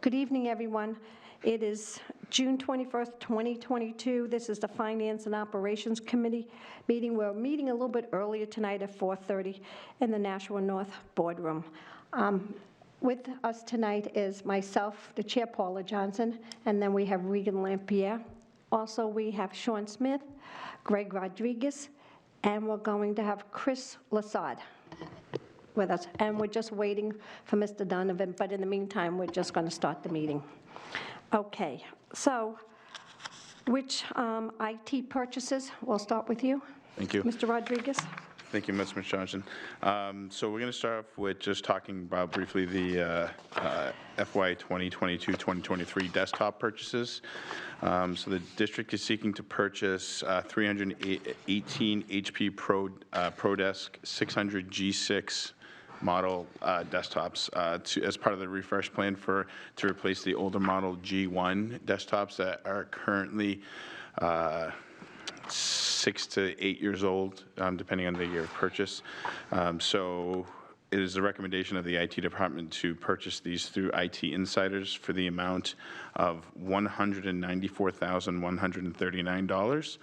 Good evening, everyone. It is June 21st, 2022. This is the Finance and Operations Committee meeting. We're meeting a little bit earlier tonight at 4:30 in the Nashua North Boardroom. With us tonight is myself, the Chair, Paula Johnson, and then we have Regan Lampierre. Also, we have Sean Smith, Greg Rodriguez, and we're going to have Chris Lassard with us, and we're just waiting for Mr. Donovan, but in the meantime, we're just going to start the meeting. Okay, so which IT purchases? We'll start with you. Thank you. Mr. Rodriguez. Thank you, Ms. Johnson. So we're going to start off with just talking about briefly the FY 2022-2023 desktop purchases. So the district is seeking to purchase 318 HP ProDesk 600 G6 model desktops as part of the refresh plan to replace the older model G1 desktops that are currently 6 to 8 years old, depending on the year of purchase. So it is the recommendation of the IT department to purchase these through IT Insiders for the amount of $194,139.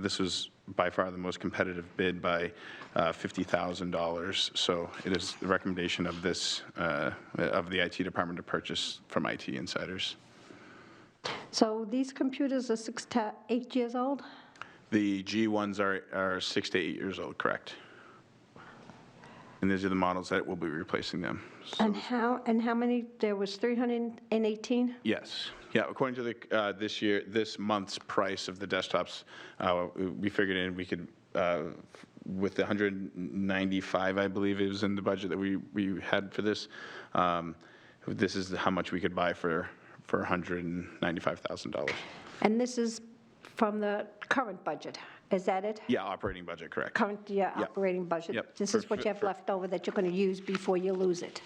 This was by far the most competitive bid by $50,000. So it is the recommendation of this of the IT department to purchase from IT Insiders. So these computers are 6 to 8 years old? The G1s are 6 to 8 years old, correct. And these are the models that will be replacing them. So And how many? There was 318? yes. Yeah, according to the this month's price of the desktops, we figured in we could, with the 195, I believe it was in the budget that we had for this, this is how much we could buy for $195,000. And this is from the current budget, is that it? Yeah, operating budget, correct. Current operating budget? Yep. This is what you have left over that you're going to use before you lose it?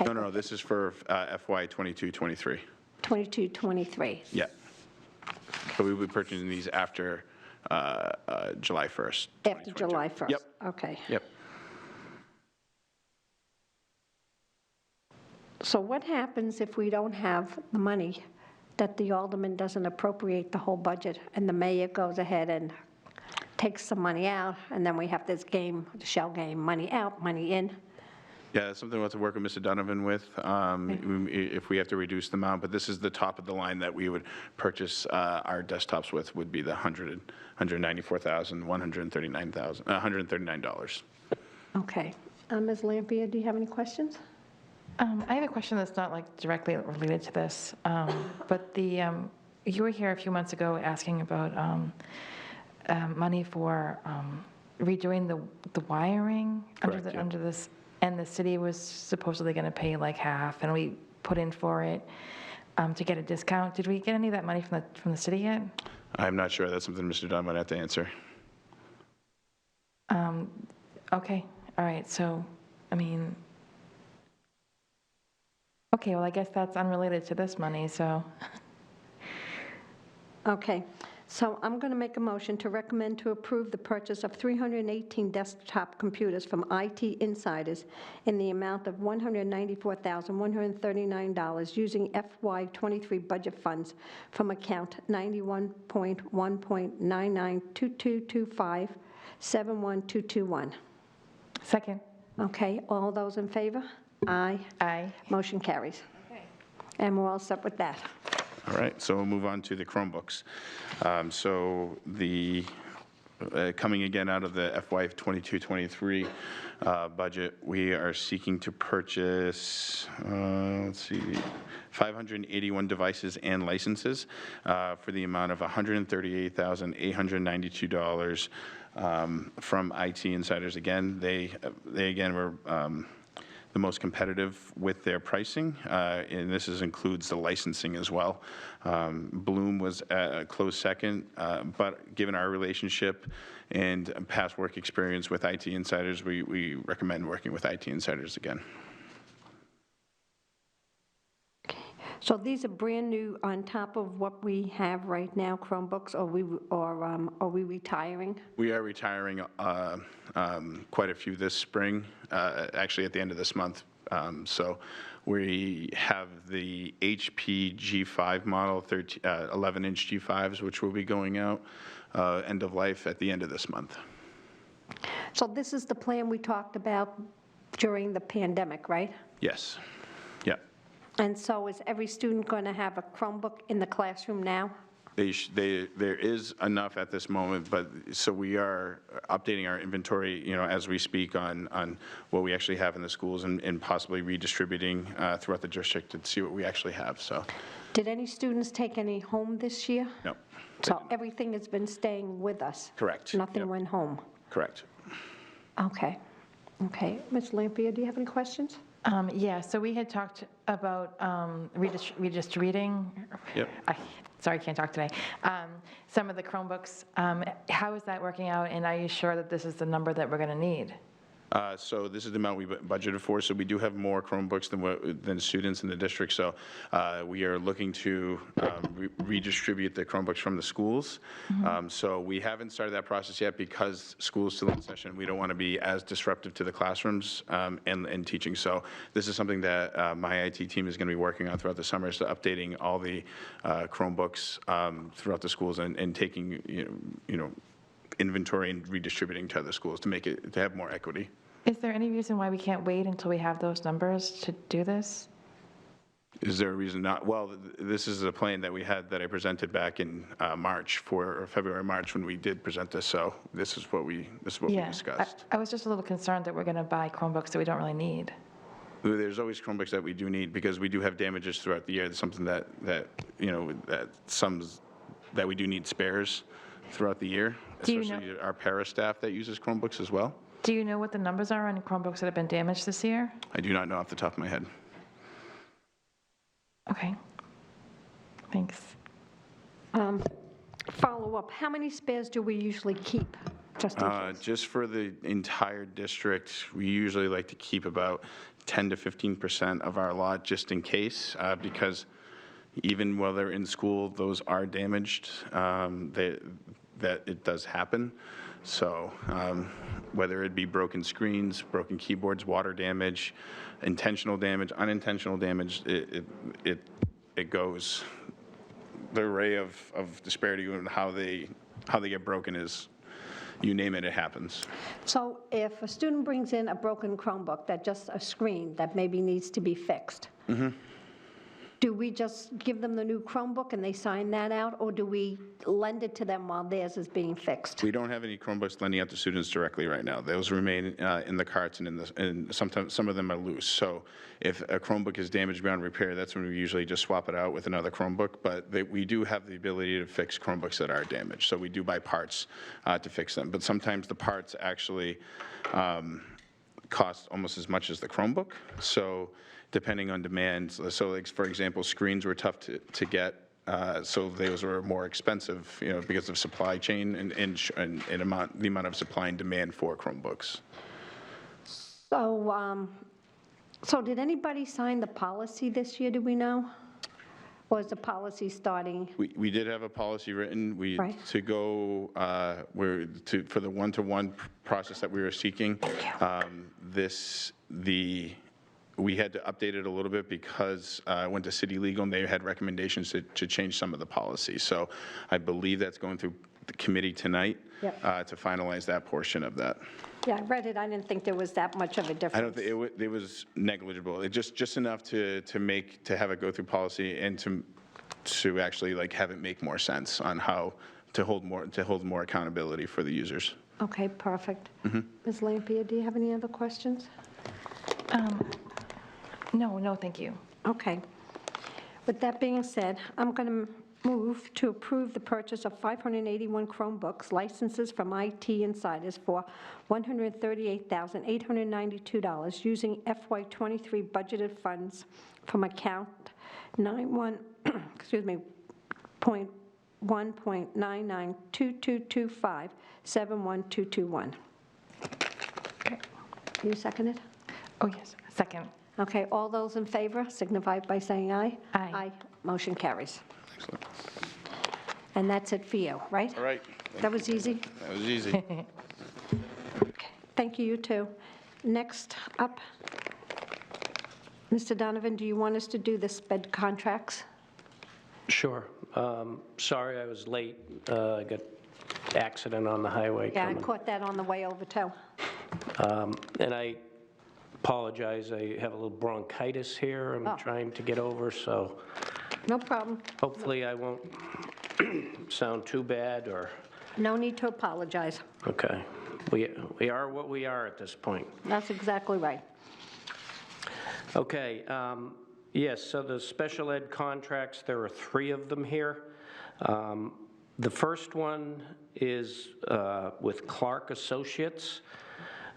No, this is for FY 22-23. 22-23? Yeah. So we will be purchasing these after July 1st. After July 1st? Yep. Okay. Yep. So what happens if we don't have the money, that the alderman doesn't appropriate the whole budget, and the mayor goes ahead and takes some money out, and then we have this game, the shell game, money out, money in? Yeah, that's something we'll have to work with Mr. Donovan with, if we have to reduce the amount, but this is the top of the line that we would purchase our desktops with, would be the $194,139. Okay. Ms. Lampier, do you have any questions? I have a question that's not like directly related to this, but you were here a few months ago asking about money for redoing the wiring. Correct, under this, and the city was supposedly going to pay like half, and we put in for it to get a discount. Did we get any of that money from the city yet? I'm not sure. That's something Mr. Dunn might have to answer. Okay. All right. So, I mean. Okay, well, I guess that's unrelated to this money, so. Okay, so I'm going to make a motion to recommend to approve the purchase of 318 desktop computers from IT Insiders in the amount of $194,139 using FY23 budget funds from account 91.1.992225712221. Second. Okay, all those in favor? Aye. Aye. Motion carries. Okay. And we're all set with that. All right, so we'll move on to the Chromebooks. So the coming again out of the FY 22-23 budget, we are seeking to purchase, 581 devices and licenses for the amount of $138,892 from IT Insiders. Again, they again were the most competitive with their pricing, and this includes the licensing as well. Bloom was a close second, but given our relationship and past work experience with IT Insiders, we recommend working with IT Insiders again. So these are brand new on top of what we have right now, Chromebooks, or are we retiring? We are retiring quite a few this spring. Actually, at the end of this month, So we have the HP G5 model, 11-inch G5s, which will be going out end of life at the end of this month. So this is the plan we talked about during the pandemic, right? Yes. Yeah. And so is every student going to have a Chromebook in the classroom now? There is enough at this moment, but so we are updating our inventory, as we speak on what we actually have in the schools and possibly redistributing throughout the district to see what we actually have, so. Did any students take any home this year? No. So everything has been staying with us? Correct. Nothing Yep. went home? Correct. Okay. Okay. Ms. Lampier, do you have any questions? Yeah, so we had talked about redistributing. Yep. Sorry, I can't talk today. Some of the Chromebooks. How is that working out, and are you sure that this is the number that we're going to need? So this is the amount we budgeted for, so we do have more Chromebooks than students in the district, so we are looking to redistribute the Chromebooks from the schools. So we haven't started that process yet because school is still in session. We don't want to be as disruptive to the classrooms and teaching. So this is something that my IT team is going to be working on throughout the summer, so updating all the Chromebooks throughout the schools and taking, inventory and redistributing to other schools to have more equity. Is there any reason why we can't wait until we have those numbers to do this? Is there a reason not? Well, this is a plan that we had that I presented back in February, March, when we did present this. So this is what we discussed. I was just a little concerned that we're going to buy Chromebooks that we don't really need. There's always Chromebooks that we do need because we do have damages throughout the year. It's something that we do need spares throughout the year, especially our para staff that uses Chromebooks as well. Do you know what the numbers are on Chromebooks that have been damaged this year? I do not know off the top of my head. Okay. Thanks. Follow up, how many spares do we usually keep? Just in case. Just for the entire district, we usually like to keep about 10 to 15% of our lot just in case, because even while they're in school, those are damaged. That it does happen. So whether it be broken screens, broken keyboards, water damage, intentional damage, unintentional damage, it goes. The array of disparity and how they get broken is, you name it, it happens. So if a student brings in a broken Chromebook, that just a screen that maybe needs to be fixed, do we just give them the new Chromebook and they sign that out, or do we lend it to them while theirs is being fixed? We don't have any Chromebooks lending out to students directly right now. Those remain in the carts, and sometimes some of them are loose. So if a Chromebook is damaged beyond repair, that's when we usually just swap it out with another Chromebook. But we do have the ability to fix Chromebooks that are damaged. So we do buy parts to fix them. But sometimes the parts actually cost almost as much as the Chromebook. So depending on demand, so like, for example, screens were tough to get. So those were more expensive, because of supply chain and the amount of supply and demand for Chromebooks. So did anybody sign the policy this year, do we know? Or is the policy starting? We did have a policy written. Right. To go for the one-to-one process that we were seeking. We had to update it a little bit because I went to City Legal and they had recommendations to change some of the policy. So I believe that's going through the committee tonight. Yep. To finalize that portion of that. Yeah, I read it. I didn't think there was that much of a difference. I don't think it was negligible. It just enough to have it go through policy and to actually have it make more sense on how to hold more accountability for the users. Okay, perfect. Ms. Lampier, do you have any other questions? No, thank you. Okay. With that being said, I'm going to move to approve the purchase of 581 Chromebooks licenses from IT Insiders for $138,892 using FY23 budgeted funds from account 1.992225712221. Okay. You seconded? Oh, yes, second. Okay, all those in favor signify by saying aye. Aye. Aye. Motion carries. Excellent. And that's it for you, right? All right. That was easy? That was easy. Okay. Thank you, you too. Next up, Mr. Donovan, do you want us to do the sped contracts? Sure. Sorry I was late. I got accident on the highway Yeah, I coming. caught that on the way over, too. And I apologize, I have a little bronchitis here I'm Oh. trying to get over, so No problem. hopefully I won't sound too bad, or, No need to apologize. okay. We are what we are at this point. That's exactly right. Okay, yes, so the special ed contracts, there are 3 of them here. The first one is with Clark Associates,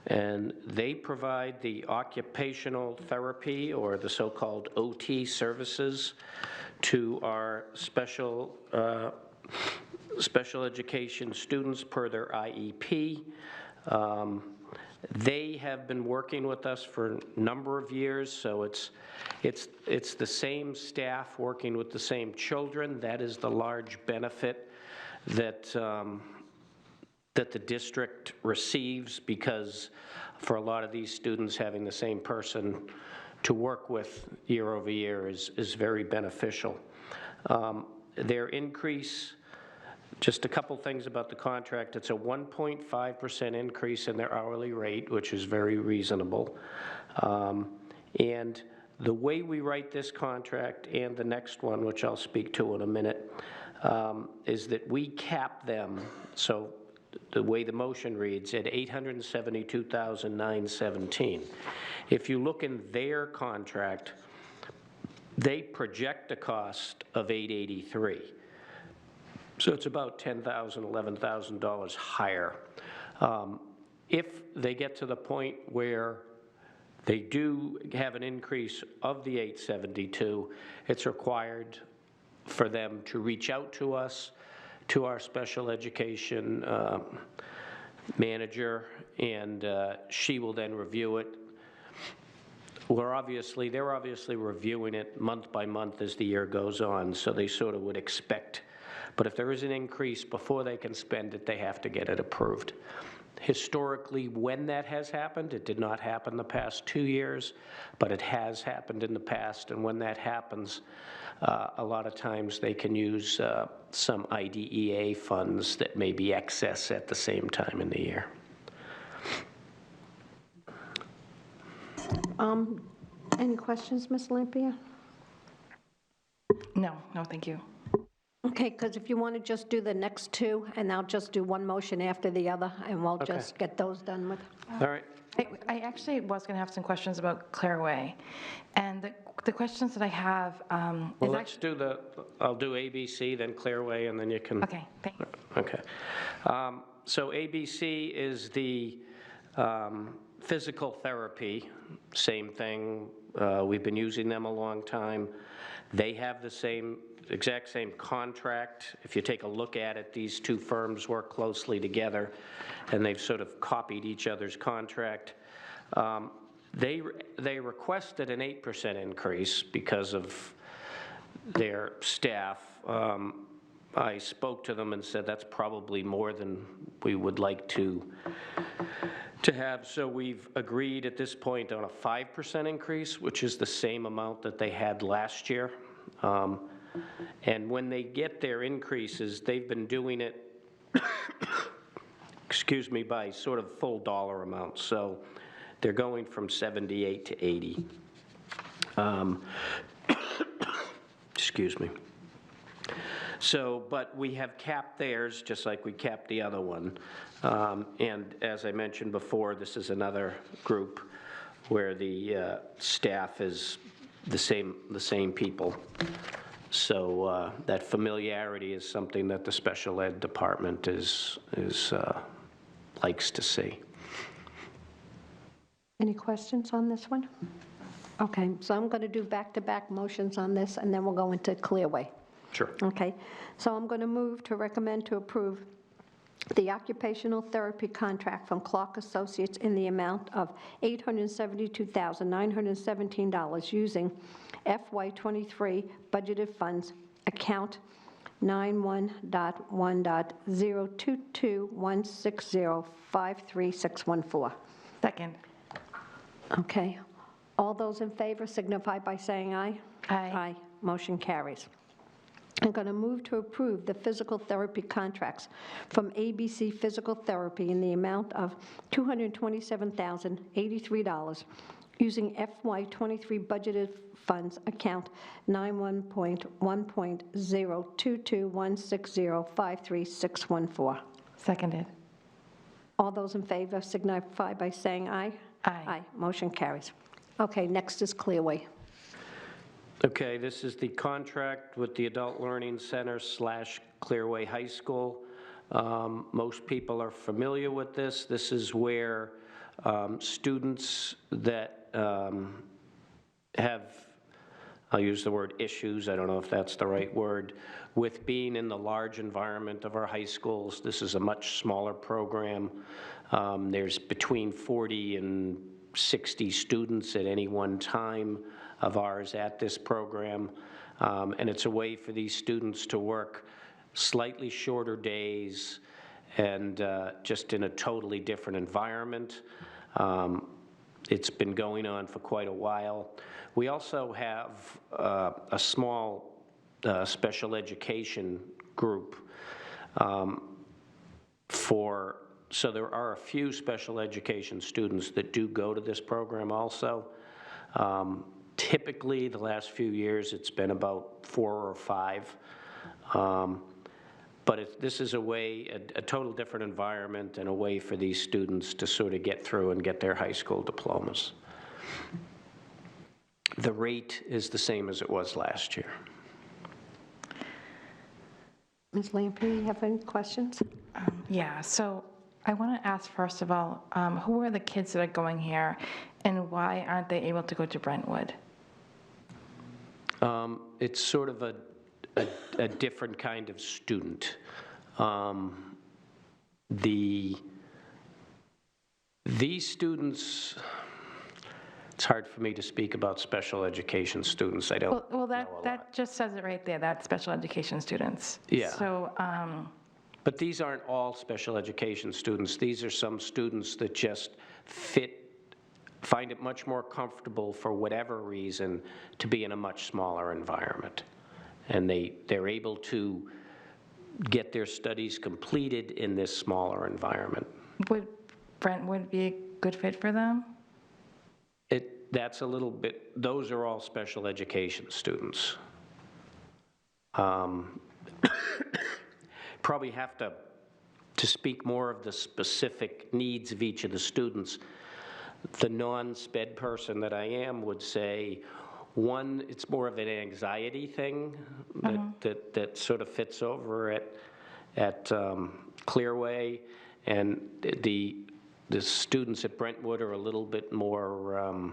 and they provide the occupational therapy, or the so-called OT services, to our special education students per their IEP. They have been working with us for a number of years, so it's the same staff working with the same children. That is the large benefit that that the district receives, because for a lot of these students, having the same person to work with year over year is very beneficial. Their increase, just a couple things about the contract. It's a 1.5% increase in their hourly rate, which is very reasonable. And the way we write this contract and the next one, which I'll speak to in a minute, is that we cap them. So the way the motion reads, at $872,917. If you look in their contract, they project a cost of $883. So it's about $10,000, $11,000 higher. If they get to the point where they do have an increase of the 872, it's required for them to reach out to us, to our special education manager, and she will then review it. They're obviously reviewing it month by month as the year goes on, so they sort of would expect. But if there is an increase, before they can spend it, they have to get it approved. Historically, when that has happened, it did not happen the past 2 years, but it has happened in the past, and when that happens, a lot of times they can use some IDEA funds that may be excess at the same time in the year. Any questions, Ms. Lampier? No, thank you. Okay, because if you want to just do the next 2, and I'll just do one motion after the other, and we'll just get those done with. All right. I actually was going to have some questions about Clearway, and the questions that I have Well, let's do I'll do ABC, then Clearway, and then you can. Okay, thank you. Okay. So ABC is the physical therapy, same thing. We've been using them a long time. They have the exact same contract. If you take a look at it, these 2 firms work closely together, and they've sort of copied each other's contract. They requested an 8% increase because of their staff. I spoke to them and said that's probably more than we would like to have. So we've agreed at this point on a 5% increase, which is the same amount that they had last year. And when they get their increases, they've been doing it, excuse me, by sort of full dollar amounts. So they're going from 78 to 80. Excuse me. So, but we have capped theirs just like we capped the other one. And as I mentioned before, this is another group where the staff is the same people. So that familiarity is something that the special ed department likes to see. Any questions on this one? Okay, so I'm going to do back-to-back motions on this, and then we'll go into Clearway. Sure. Okay, so I'm going to move to recommend to approve the occupational therapy contract from Clark Associates in the amount of $872,917 using FY23 budgeted funds account 91.1.02216053614. Second. Okay, All those in favor signify by saying aye. Aye. Aye. Motion carries. I'm going to move to approve the physical therapy contracts from ABC Physical Therapy in the amount of $227,083 using FY23 budgeted funds account 91.1.02216053614. Seconded. All those in favor signify by saying aye. Aye. Aye. Motion carries. Okay, next is Clearway. Okay, this is the contract with the Adult Learning Center / Clearway High School. Most people are familiar with this. This is where students that have, I'll use the word issues, I don't know if that's the right word, with being in the large environment of our high schools. This is a much smaller program. There's between 40 and 60 students at any one time of ours at this program, and it's a way for these students to work slightly shorter days and just in a totally different environment. It's been going on for quite a while. We also have a small special education group so there are a few special education students that do go to this program also. Typically, the last few years, it's been about 4 or 5. But this is a way, a total different environment and a way for these students to sort of get through and get their high school diplomas. The rate is the same as it was last year. Ms. Lamprey, you have any questions? Yeah, so I want to ask, first of all, who are the kids that are going here, and why aren't they able to go to Brentwood? It's sort of a different kind of student. These students, it's hard for me to speak about special education students. I don't Well, know a lot. that just says it right there, that's special education students. Yeah. So, But these aren't all special education students. These are some students that just find it much more comfortable for whatever reason to be in a much smaller environment. And they're able to get their studies completed in this smaller environment. would Brentwood be a good fit for them? That's a little bit, those are all special education students. Probably have to speak more of the specific needs of each of the students. The non-SPED person that I am would say, one, it's more of an anxiety thing that sort of fits over at Clearway, and the students at Brentwood are a little bit more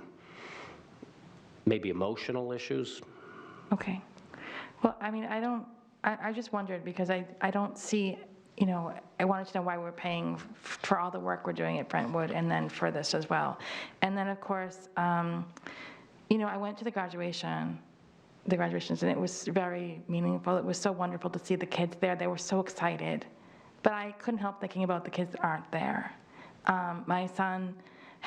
maybe emotional issues. Okay. Well, I mean, I just wondered because I don't see, I wanted to know why we're paying for all the work we're doing at Brentwood and then for this as well. And then, of course, I went to the graduations, and it was very meaningful. It was so wonderful to see the kids there. They were so excited. But I couldn't help thinking about the kids that aren't there. My son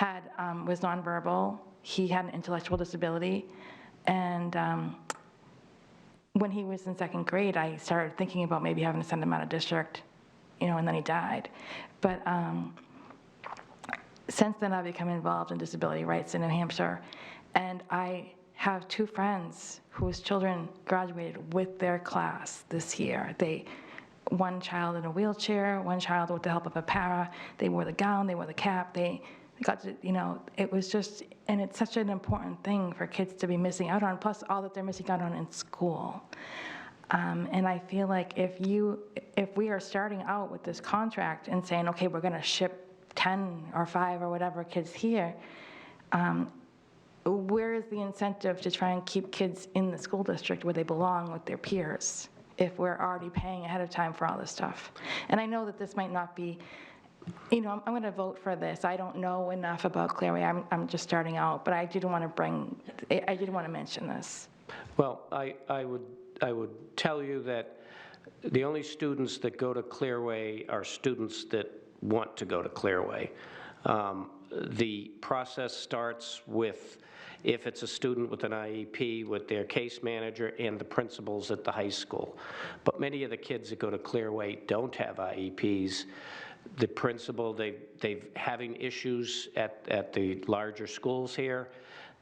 was nonverbal. He had an intellectual disability. And when he was in 2nd grade, I started thinking about maybe having to send him out of district, and then he died. But since then, I've become involved in disability rights in New Hampshire. And I have 2 friends whose children graduated with their class this year. One child in a wheelchair, one child with the help of a para. They wore the gown, they wore the cap, they got to, it was just, and it's such an important thing for kids to be missing out on, plus all that they're missing out on in school. And I feel like if we are starting out with this contract and saying, okay, we're gonna ship 10 or 5 or whatever kids here, where is the incentive to try and keep kids in the school district where they belong with their peers if we're already paying ahead of time for all this stuff? And I know that this might not be, I'm going to vote for this. I don't know enough about Clearway. I'm just starting out, but I did want to mention this. Well, I would tell you that the only students that go to Clearway are students that want to go to Clearway. The process starts with, if it's a student with an IEP, with their case manager and the principals at the high school. But many of the kids that go to Clearway don't have IEPs. The principal, they've having issues at the larger schools here.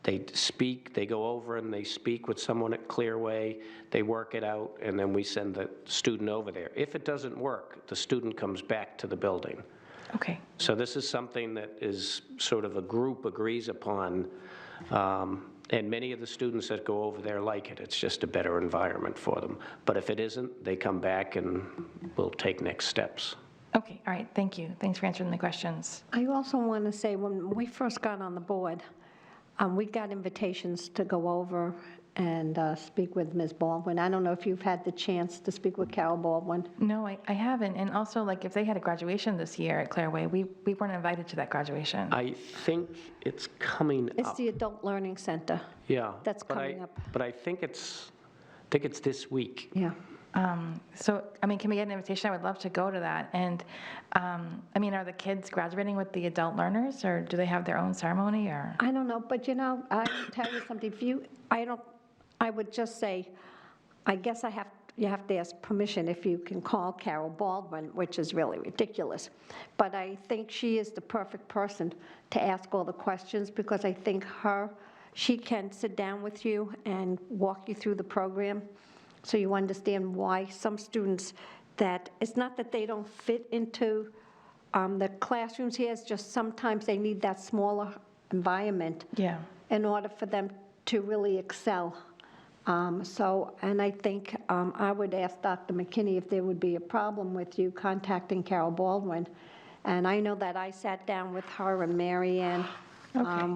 They speak, they go over and they speak with someone at Clearway, they work it out, and then we send the student over there. If it doesn't work, the student comes back to the building. Okay. So this is something that is sort of a group agrees upon, and many of the students that go over there like it. It's just a better environment for them. But if it isn't, they come back and we'll take next steps. Okay, all right, thank you. Thanks for answering the questions. I also want to say, when we first got on the board, we got invitations to go over and speak with Ms. Baldwin. I don't know if you've had the chance to speak with Carol Baldwin. No, I haven't. And also, like, if they had a graduation this year at Clearway, we weren't invited to that graduation. I think it's coming It's up. the Adult Learning Center. Yeah. That's but coming up. But I think it's this week. Yeah. So, I mean, can we get an invitation? I would love to go to that. And, I mean, are the kids graduating with the adult learners, or do they have their own ceremony, or? I don't know, but I will tell you something. I would just say, I guess you have to ask permission if you can call Carol Baldwin, which is really ridiculous. But I think she is the perfect person to ask all the questions, because I think she can sit down with you and walk you through the program, so you understand why some students, that it's not that they don't fit into the classrooms here, it's just sometimes they need that smaller environment Yeah. in order for them to really excel. And I think I would ask Dr. McKinney if there would be a problem with you contacting Carol Baldwin. And I know that I sat down with her and Mary Ann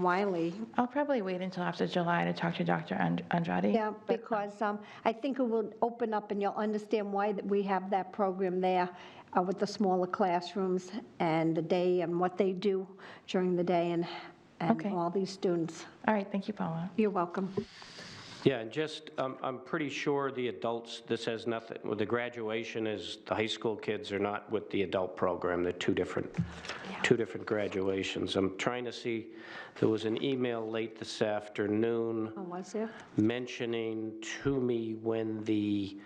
Wiley. I'll probably wait until after July to talk to Dr. Andrade. Yeah, because I think it will open up and you'll understand why that we have that program there with the smaller classrooms and the day and what they do during the day and Okay. all these students. All right, thank you, Paula. You're welcome. Yeah, and just, I'm pretty sure the adults, this has nothing, well, the graduation is, the high school kids are not with the adult program. They're two different graduations. I'm trying to see, there was an email late this afternoon Oh, was there? mentioning to me when the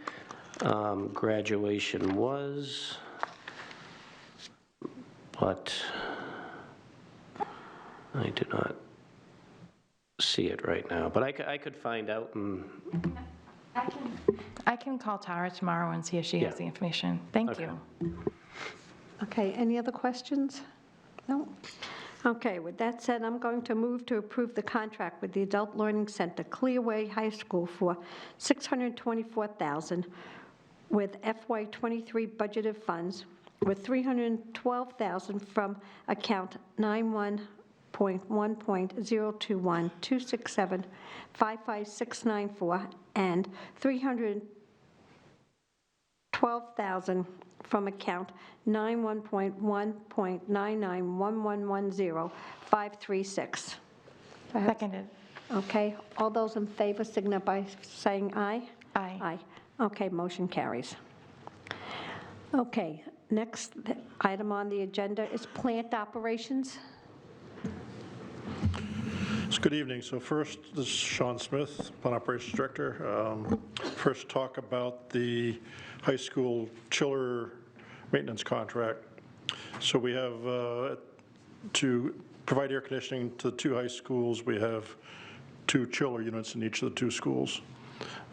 graduation was, but I do not see it right now, but I could find out and, I can call Tara tomorrow and see if she has Yeah. the information. Thank Okay. you. Okay, any other questions? No? Okay, with that said, I'm going to move to approve the contract with the Adult Learning Center, Clearway High School, for $624,000 with FY23 budgeted funds, with $312,000 from account 91.1.021-267-55694 and $312,000 from account 91.1.991110-536. Seconded. Okay, all those in favor signify by saying aye. Aye. Aye. Okay, motion carries. Okay, next item on the agenda is plant operations. Good evening. So first, this is Sean Smith, Plant Operations Director. First, talk about the high school chiller maintenance contract. So we have, to provide air conditioning to the two high schools, we have 2 chiller units in each of the 2 schools.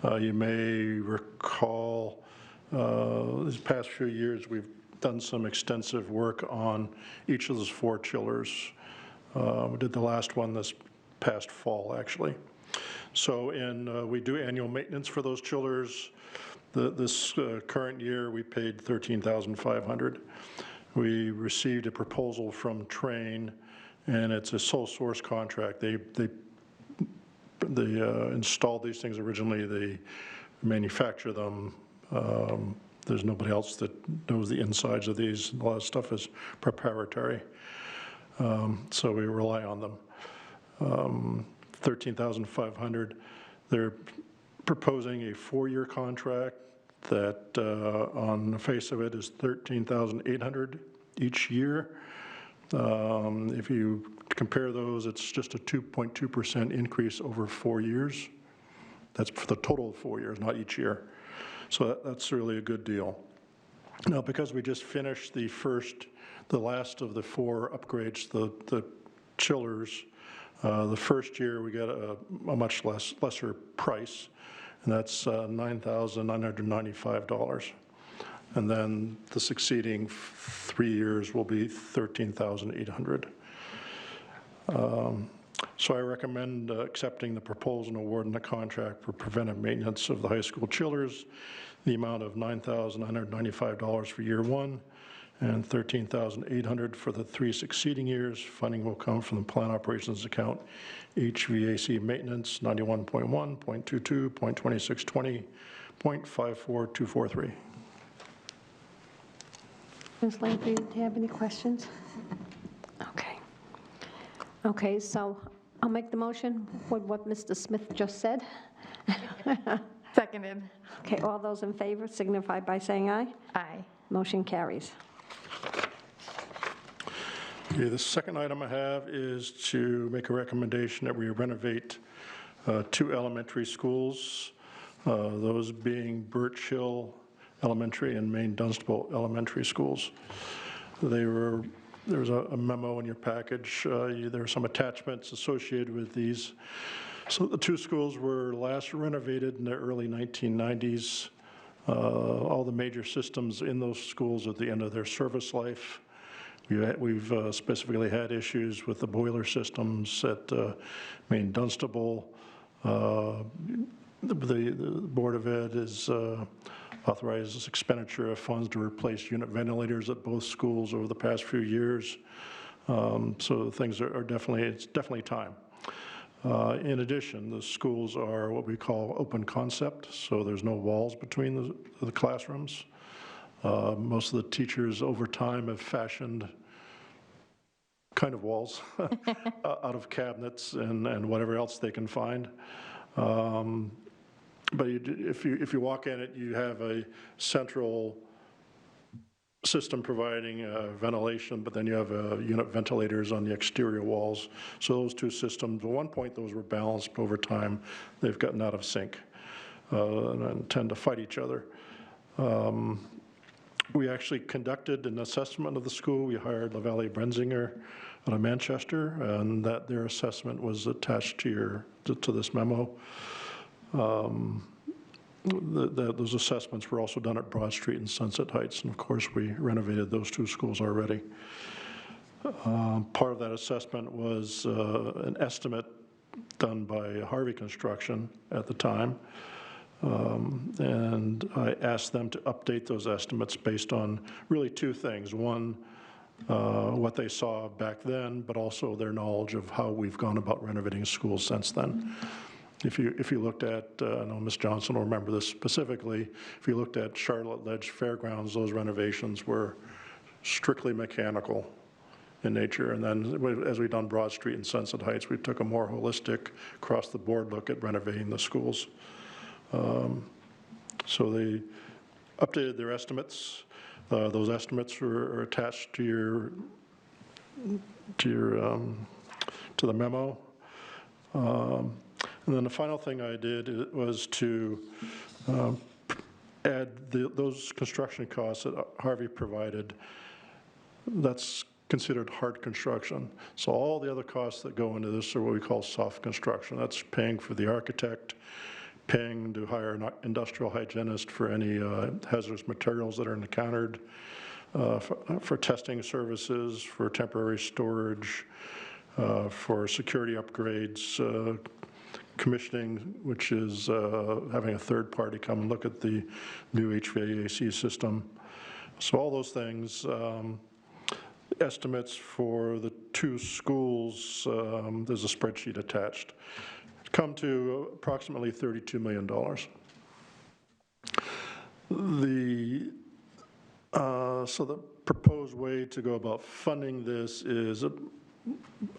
You may recall, these past few years, we've done some extensive work on each of those 4 chillers. We did the last one this past fall, actually. So, we do annual maintenance for those chillers. This current year, we paid $13,500. We received a proposal from Train, and it's a sole source contract. They installed these things originally. They manufacture them. There's nobody else that knows the insides of these. A lot of stuff is proprietary. So we rely on them. $13,500. They're proposing a 4-year contract that on the face of it is $13,800 each year, If you compare those, it's just a 2.2% increase over 4 years. That's for the total of 4 years, not each year. So that's really a good deal. Now, because we just finished the last of the 4 upgrades, the chillers, the first year we got a much lesser price, and that's $9,995. And then the succeeding 3 years will be $13,800. So I recommend accepting the proposal and awarding the contract for preventive maintenance of the high school chillers, the amount of $9,995 for year 1 and $13,800 for the 3 succeeding years. Funding will come from the plant operations account, HVAC maintenance 91.1, .22, .2620, .54243. Ms. Lamprey, do you have any questions? Okay. Okay, so I'll make the motion with what Mr. Smith just said. Seconded. Okay, all those in favor signify by saying aye. Aye. Motion carries. Okay, the second item I have is to make a recommendation that we renovate 2 elementary schools, those being Birch Hill Elementary and Maine Dunstable Elementary Schools. There's a memo in your package. There are some attachments associated with these. So the 2 schools were last renovated in the early 1990s. All the major systems in those schools at the end of their service life. We've specifically had issues with the boiler systems at Maine Dunstable. The Board of Ed is authorizes expenditure of funds to replace unit ventilators at both schools over the past few years. So things are it's definitely time. In addition, the schools are what we call open concept, so there's no walls between the classrooms. Most of the teachers over time have fashioned kind of walls out of cabinets and whatever else they can find. But if you walk in it, you have a central system providing ventilation, but then you have unit ventilators on the exterior walls. So those 2 systems, at one point those were balanced, but over time they've gotten out of sync and tend to fight each other. We actually conducted an assessment of the school. We hired LaValle Brenzinger out of Manchester, and their assessment was attached to this memo. Those assessments were also done at Broad Street and Sunset Heights, and of course we renovated those 2 schools already. Part of that assessment was an estimate done by Harvey Construction at the time, and I asked them to update those estimates based on really 2 things. One, what they saw back then, but also their knowledge of how we've gone about renovating schools since then. If you looked at, I know Ms. Johnson will remember this specifically, if you looked at Charlotte Ledge Fairgrounds, those renovations were strictly mechanical in nature. And then as we've done Broad Street and Sunset Heights, we took a more holistic, across-the-board look at renovating the schools. So they updated their estimates. Those estimates are attached to the memo. And then the final thing I did was to add those construction costs that Harvey provided. That's considered hard construction. So all the other costs that go into this are what we call soft construction. That's paying for the architect, paying to hire an industrial hygienist for any hazardous materials that are encountered, for testing services, for temporary storage, for security upgrades, commissioning, which is having a third party come and look at the new HVAC system. So all those things, estimates for the 2 schools, there's a spreadsheet attached, come to approximately $32 million. So the proposed way to go about funding this is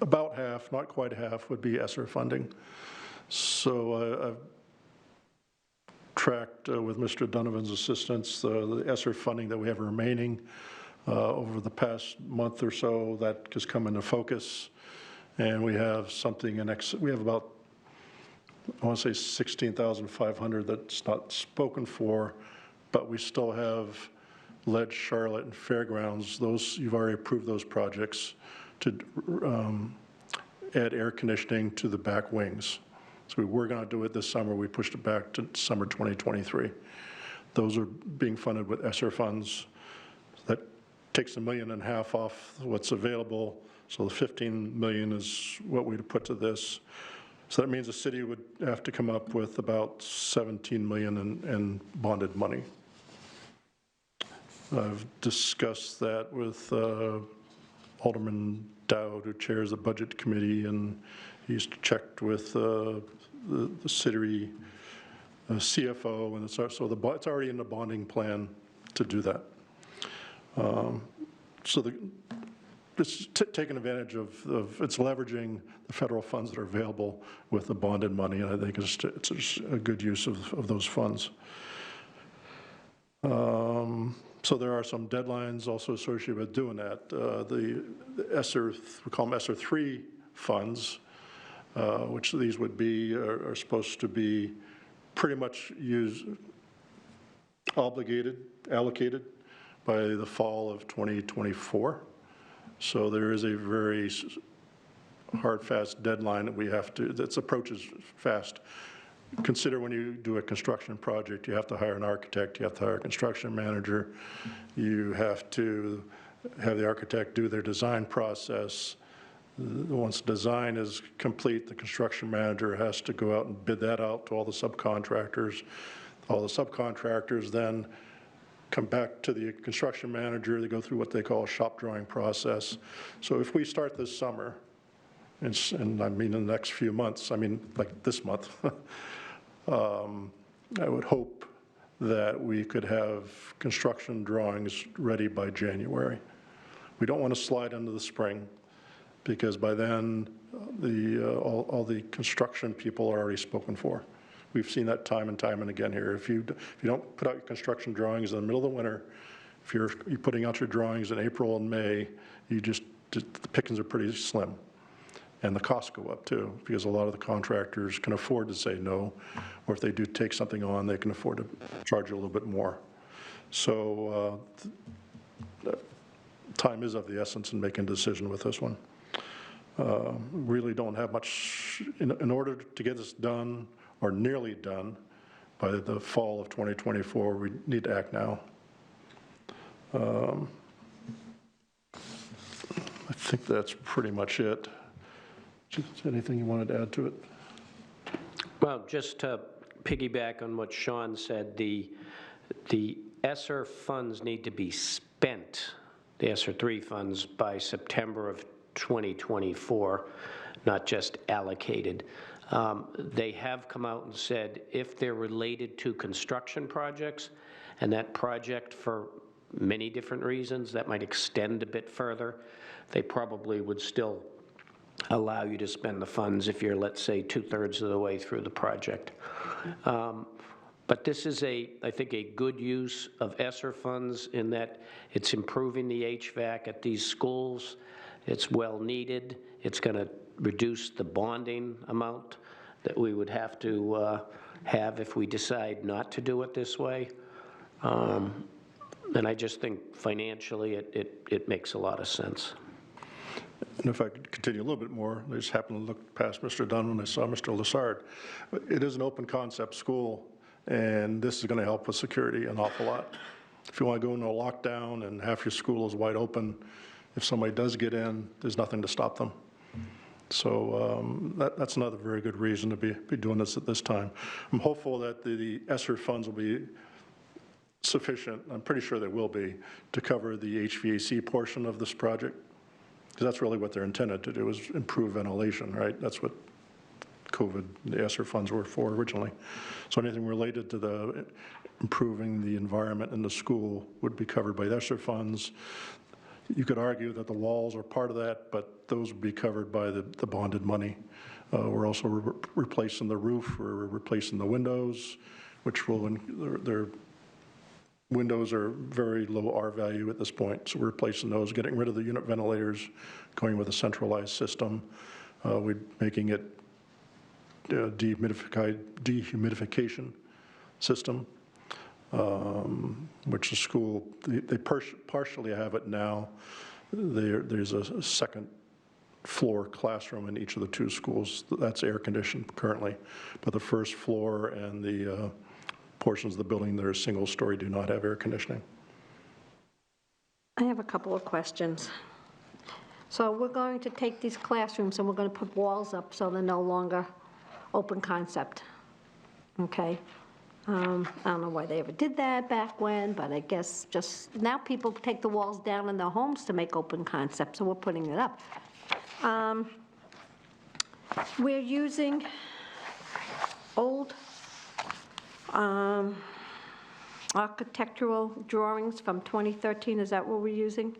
about half, not quite half, would be ESSER funding. So I've tracked with Mr. Donovan's assistance the ESSER funding that we have remaining. Over the past month or so, that has come into focus, and we have something we have about, I want to say 16,500 that's not spoken for, but we still have Ledge, Charlotte, and Fairgrounds. Those, you've already approved those projects to add air conditioning to the back wings. So we were going to do it this summer. We pushed it back to summer 2023. Those are being funded with ESSER funds. That takes $1.5 million off what's available. So the 15 million is what we'd put to this. So that means the city would have to come up with about 17 million in bonded money. I've discussed that with Alderman Dowd, who chairs the budget committee, and he's checked with the city CFO, and it's already in the bonding plan to do that. So it's taking advantage of it's leveraging the federal funds that are available with the bonded money, and I think it's a good use of those funds. So there are some deadlines also associated with doing that. The ESSER, we call them ESSER 3 funds, which these would be, are supposed to be pretty much allocated by the fall of 2024. So there is a very hard, fast deadline that we have to, that approaches fast. Consider when you do a construction project, you have to hire an architect, you have to hire a construction manager, you have to have the architect do their design process. Once design is complete, the construction manager has to go out and bid that out to all the subcontractors. All the subcontractors then come back to the construction manager. They go through what they call a shop drawing process. So if we start this summer, and I mean in the next few months, I mean like this month, I would hope that we could have construction drawings ready by January. We don't want to slide into the spring, because by then all the construction people are already spoken for. We've seen that time and time and again here. If you don't put out your construction drawings in the middle of the winter, if you're putting out your drawings in April and May, the pickings are pretty slim. And the costs go up too, because a lot of the contractors can afford to say no, or if they do take something on, they can afford to charge you a little bit more. So time is of the essence in making a decision with this one. Really don't have much, in order to get this done, or nearly done, by the fall of 2024, we need to act now. I think that's pretty much it. Anything you wanted to add to it? Well, just to piggyback on what Sean said, the ESSER funds need to be spent, the ESSER 3 funds, by September of 2024, not just allocated. They have come out and said if they're related to construction projects, and that project for many different reasons, that might extend a bit further, they probably would still allow you to spend the funds if you're, let's say, 2/3 of the way through the project. But this is I think a good use of ESSER funds in that it's improving the HVAC at these schools. It's well needed. It's going to reduce the bonding amount that we would have to have if we decide not to do it this way. And I just think financially it makes a lot of sense. And if I could continue a little bit more, I just happened to look past Mr. Dunn when I saw Mr. Lessard. It is an open concept school, and this is going to help with security an awful lot. If you want to go into a lockdown and half your school is wide open, if somebody does get in, there's nothing to stop them. So that's another very good reason to be doing this at this time. I'm hopeful that the ESSER funds will be sufficient, I'm pretty sure they will be, to cover the HVAC portion of this project. Because that's really what they're intended to do, is improve ventilation, right? That's what COVID, the ESSER funds were for originally. So anything related to the improving the environment in the school would be covered by the ESSER funds. You could argue that the walls are part of that, but those would be covered by the bonded money. We're also replacing the roof, we're replacing the windows, which will, they're windows are very low R value at this point, so we're replacing those, getting rid of the unit ventilators, going with a centralized system. We're making it dehumidification system, which the school, they partially have it now. There's a second floor classroom in each of the two schools. That's air conditioned currently, but the first floor and the portions of the building that are single story do not have air conditioning. I have a couple of questions. So we're going to take these classrooms and we're going to put walls up so they're no longer open concept, okay? I don't know why they ever did that back when, but I guess just now people take the walls down in their homes to make open concept, so we're putting it up. We're using old architectural drawings from 2013, is that what we're using?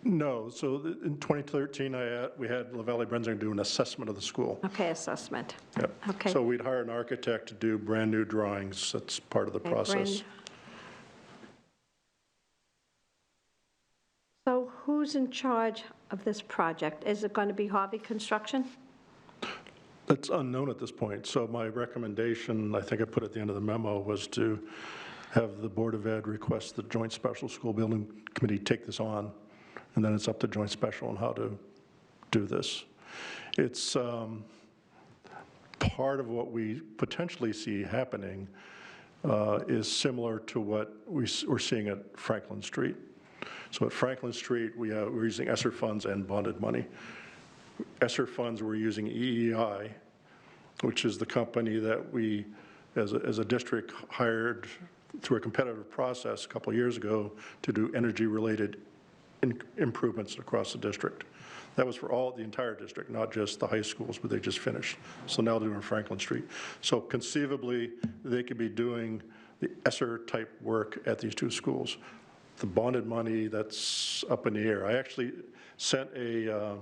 No, so in 2013, we had LaValle Brenzing do an assessment of the school. Okay, assessment. Yep. Okay. So we'd hire an architect to do brand-new drawings. That's part of the process. So who's in charge of this project? Is it going to be Harvey Construction? That's unknown at this point. So my recommendation, I think I put at the end of the memo, was to have the Board of Ed request the Joint Special School Building Committee take this on, and then it's up to Joint Special on how to do this. It's part of what we potentially see happening is similar to what we're seeing at Franklin Street. So at Franklin Street, we're using ESSER funds and bonded money. ESSER funds, we're using EEI, which is the company that we, as a district, hired through a competitive process a couple of years ago to do energy-related improvements across the district. That was for the entire district, not just the high schools, but they just finished. So now they're doing Franklin Street. So conceivably, they could be doing the ESSER-type work at these two schools. The bonded money, that's up in the air. I actually sent a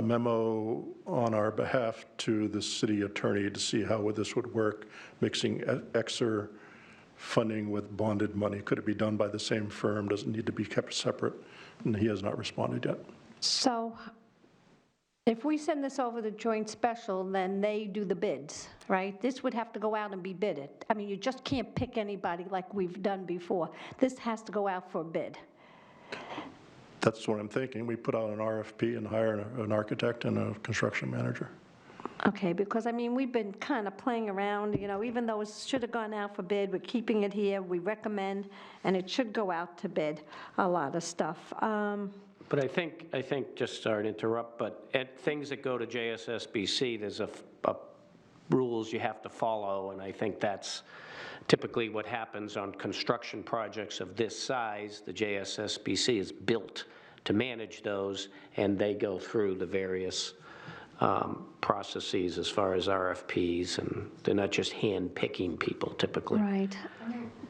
memo on our behalf to the city attorney to see how this would work, mixing ESSER funding with bonded money. Could it be done by the same firm? Does it need to be kept separate? And he has not responded yet. So if we send this over to Joint Special, then they do the bids, right? This would have to go out and be bidded. I mean, you just can't pick anybody like we've done before. This has to go out for a bid. That's what I'm thinking. We put out an RFP and hire an architect and a construction manager. Okay, because, I mean, we've been kind of playing around, you know, even though it should have gone out for bid, we're keeping it here, we recommend, and it should go out to bid, a lot of stuff. But I think, just sorry to interrupt, but at things that go to JSSBC, there's a rules you have to follow, and I think that's typically what happens on construction projects of this size. The JSSBC is built to manage those, and they go through the various processes as far as RFPs, and they're not just hand-picking people typically. Right.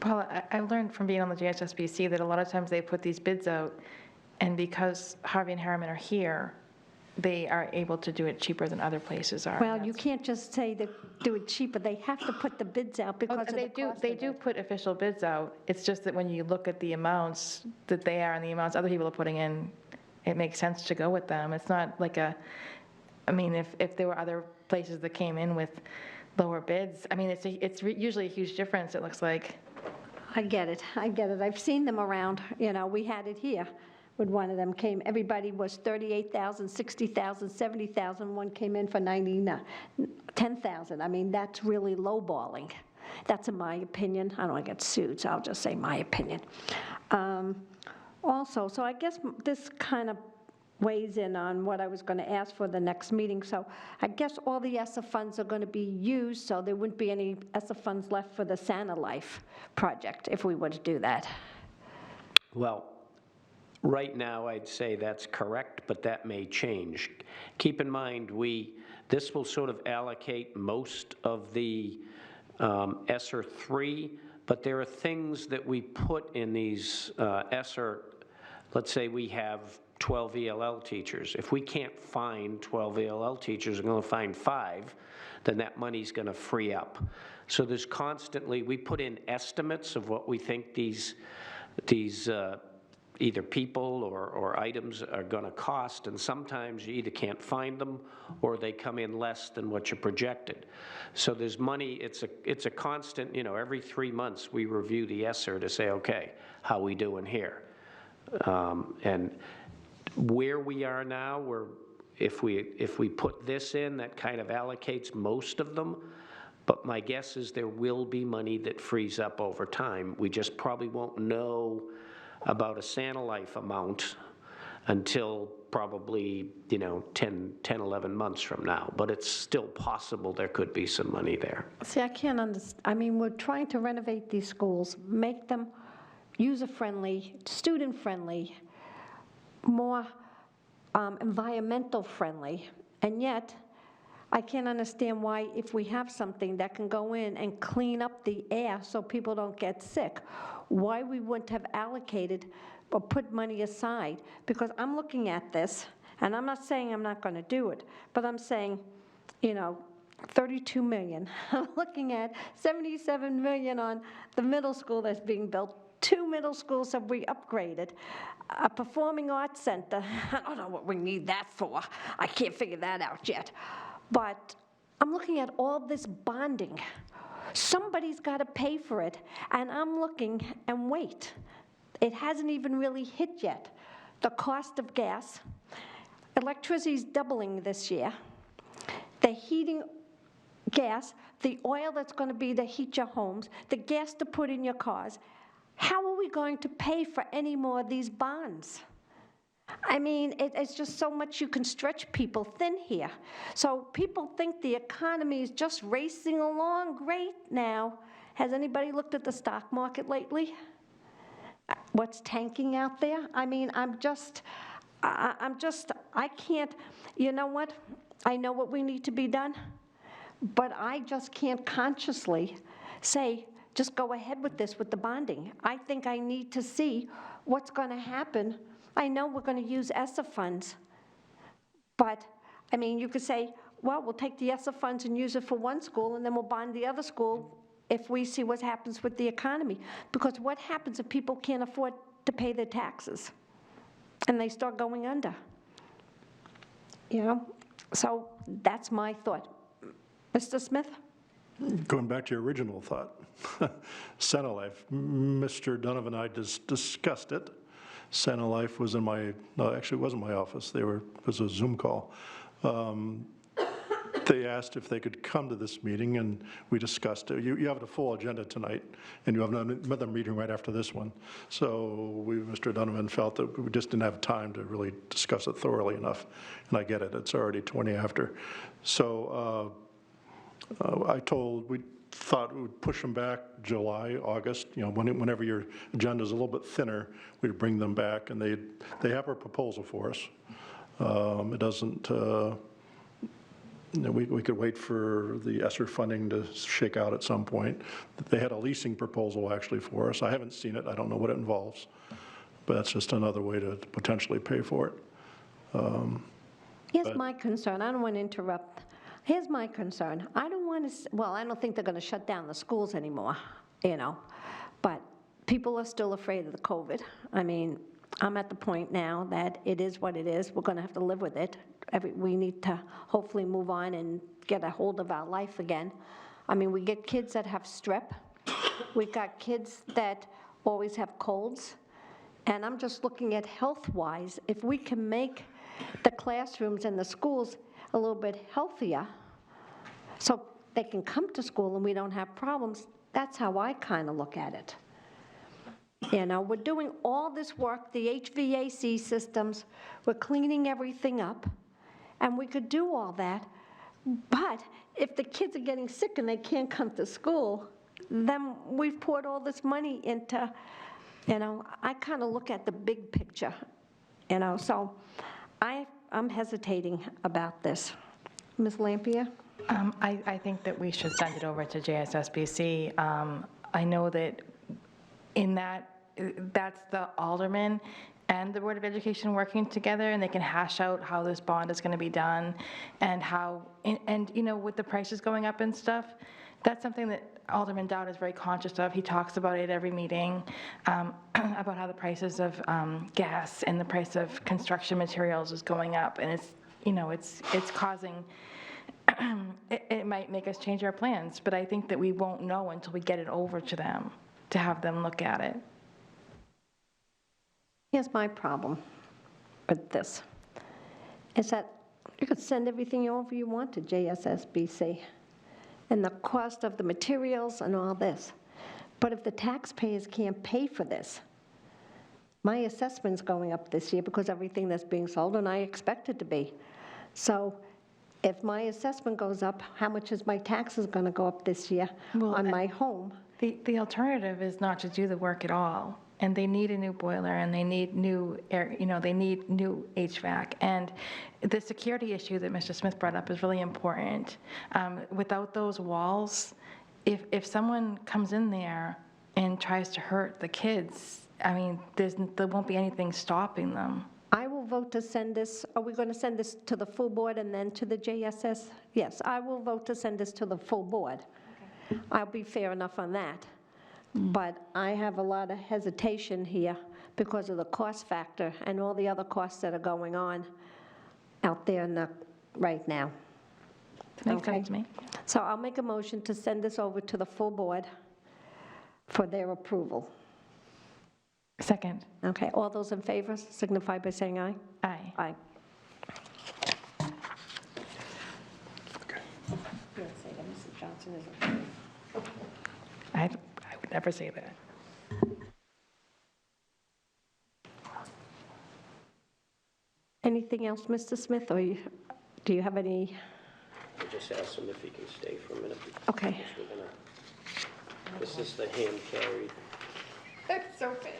Paula, I learned from being on the JSSBC that a lot of times they put these bids out, and because Harvey and Harriman are here, they are able to do it cheaper than other places are. Well, you can't just say they do it cheaper, they have to put the bids out because of the cost They of do it. put official bids out. It's just that when you look at the amounts that they are and the amounts other people are putting in, it makes sense to go with them. It's not like I mean, if there were other places that came in with lower bids, I mean, it's usually a huge difference, it looks like. I get it. I've seen them around, you know, we had it here when one of them came. Everybody was $38,000, $60,000, $70,000. One came in for $10,000. I mean, that's really lowballing. That's in my opinion. I don't want to get sued, so I'll just say my opinion. Also, so I guess this kind of weighs in on what I was going to ask for the next meeting. So I guess all the ESSA funds are going to be used, so there wouldn't be any ESSA funds left for the Santa Life project if we were to do that. Well, right now, I'd say that's correct, but that may change. Keep in mind, this will sort of allocate most of the ESSER 3, but there are things that we put in these ESSER. Let's say we have 12 ELL teachers. If we can't find 12 ELL teachers, we're going to find 5, then that money's going to free up. So there's constantly, we put in estimates of what we think these either people or items are going to cost, and sometimes you either can't find them or they come in less than what you projected. So there's money, it's a constant, every 3 months we review the ESSER to say, okay, how we doing here? And where we are now, if we put this in, that kind of allocates most of them, but my guess is there will be money that frees up over time. We just probably won't know about a Santa Life amount until probably, 10, 11 months from now. But it's still possible there could be some money there. See, I can't understand. I mean, we're trying to renovate these schools, make them user-friendly, student-friendly, more environmental-friendly, and yet I can't understand why, if we have something that can go in and clean up the air so people don't get sick, why we wouldn't have allocated or put money aside. Because I'm looking at this, and I'm not saying I'm not going to do it, but I'm saying, $32 million. I'm looking at $77 million on the middle school that's being built. 2 middle schools have we upgraded. A performing arts center, I don't know what we need that for. I can't figure that out yet. But I'm looking at all this bonding. Somebody's got to pay for it, and I'm looking and wait. It hasn't even really hit yet. The cost of gas, electricity's doubling this year. The heating gas, the oil that's going to be to heat your homes, the gas to put in your cars. How are we going to pay for any more of these bonds? I mean, it's just so much you can stretch people thin here. So people think the economy is just racing along great now. Has anybody looked at the stock market lately? What's tanking out there? I mean, I can't, you know what? I know what we need to be done, but I just can't consciously say, just go ahead with this with the bonding. I think I need to see what's going to happen. I know we're going to use ESSA funds, but, I mean, you could say, well, we'll take the ESSA funds and use it for one school, and then we'll bond the other school if we see what happens with the economy. Because what happens if people can't afford to pay their taxes, and they start going under? So that's my thought. Mr. Smith? Going back to your original thought, Santa Life, Mr. Donovan and I discussed it. Santa Life was in actually it wasn't my office, it was a Zoom call. They asked if they could come to this meeting, and we discussed it. You have a full agenda tonight, and you have another meeting right after this one. So Mr. Donovan felt that we just didn't have time to really discuss it thoroughly enough, and I get it, it's already 20 after. So we thought we would push them back July, August, whenever your agenda's a little bit thinner, we'd bring them back, and they have a proposal for us. It doesn't, we could wait for the ESSER funding to shake out at some point. They had a leasing proposal actually for us. I haven't seen it, I don't know what it involves, but that's just another way to potentially pay for it. Here's my concern, I don't want to interrupt. Here's my concern. I don't want to, I don't think they're going to shut down the schools anymore, but people are still afraid of the COVID. I mean, I'm at the point now that it is what it is. We're going to have to live with it. We need to hopefully move on and get a hold of our life again. I mean, we get kids that have strep. We got kids that always have colds. And I'm just looking at health-wise, if we can make the classrooms and the schools a little bit healthier so they can come to school and we don't have problems, that's how I kind of look at it. We're doing all this work, the HVAC systems, we're cleaning everything up, and we could do all that, but if the kids are getting sick and they can't come to school, then we've poured all this money into, I kind of look at the big picture, so I'm hesitating about this. Ms. Lampier? I think that we should send it over to JSSBC. I know that that's the alderman and the Board of Education working together, and they can hash out how this bond is going to be done and how, and with the prices going up and stuff, that's something that Alderman Dowd is very conscious of. He talks about it at every meeting, about how the prices of gas and the price of construction materials is going up, and it's causing, it might make us change our plans, but I think that we won't know until we get it over to them, to have them look at it. Here's my problem with this, is that you could send everything over you want to JSSBC, and the cost of the materials and all this. But if the taxpayers can't pay for this, my assessment's going up this year because everything that's being sold, and I expect it to be. So if my assessment goes up, how much is my taxes going to go up this year on my home? The alternative is not to do the work at all, and they need a new boiler, and they need new air, they need new HVAC. And the security issue that Mr. Smith brought up is really important. Without those walls, if someone comes in there and tries to hurt the kids, I mean, there won't be anything stopping them. I will vote to send this, are we going to send this to the full board and then to the JSS? Yes, I will vote to send this to the full board. Okay. I'll be fair enough on that. But I have a lot of hesitation here because of the cost factor and all the other costs that are going on out there right now. Makes sense to me. So I'll make a motion to send this over to the full board for their approval. Second. Okay, all those in favor signify by saying aye. Aye. Aye. I would never say that. Anything else, Mr. Smith, or do you have any? I just asked him if he can stay for a minute. Okay. This is the hand carried. That's so big.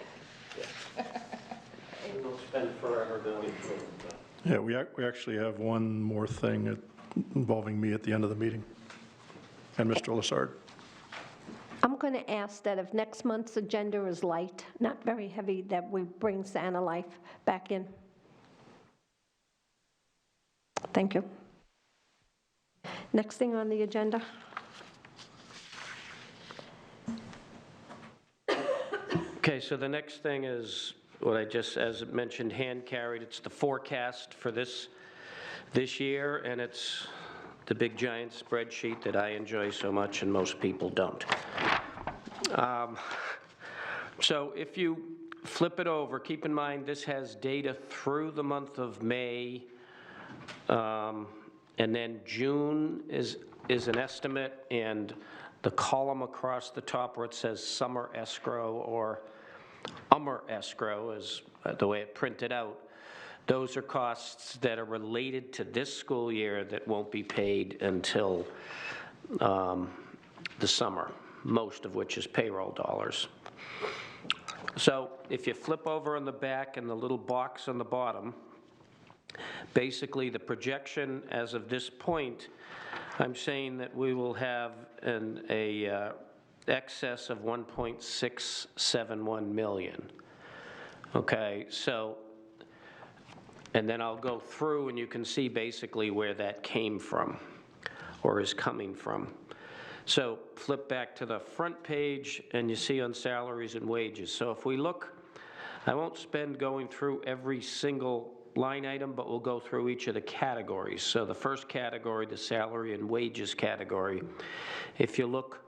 We'll spend forever going through it. Yeah, we actually have one more thing involving me at the end of the meeting, and Mr. Lassard. I'm going to ask that if next month's agenda is light, not very heavy, that we bring Santa Life back in. Thank you. Next thing on the agenda. Okay, so the next thing is what I just, as mentioned, hand carried. It's the forecast for this year, and it's the big giant spreadsheet that I enjoy so much and most people don't. So if you flip it over, keep in mind this has data through the month of May, and then June is an estimate, and the column across the top where it says summer escrow or escrow is the way it printed out. Those are costs that are related to this school year that won't be paid until the summer, most of which is payroll dollars. So if you flip over on the back and the little box on the bottom, basically the projection as of this point, I'm saying that we will have an excess of 1.671 million. Okay, so, and then I'll go through and you can see basically where that came from or is coming from. So flip back to the front page and you see on salaries and wages. So if we look, I won't spend going through every single line item, but we'll go through each of the categories. So the first category, the salary and wages category, if you look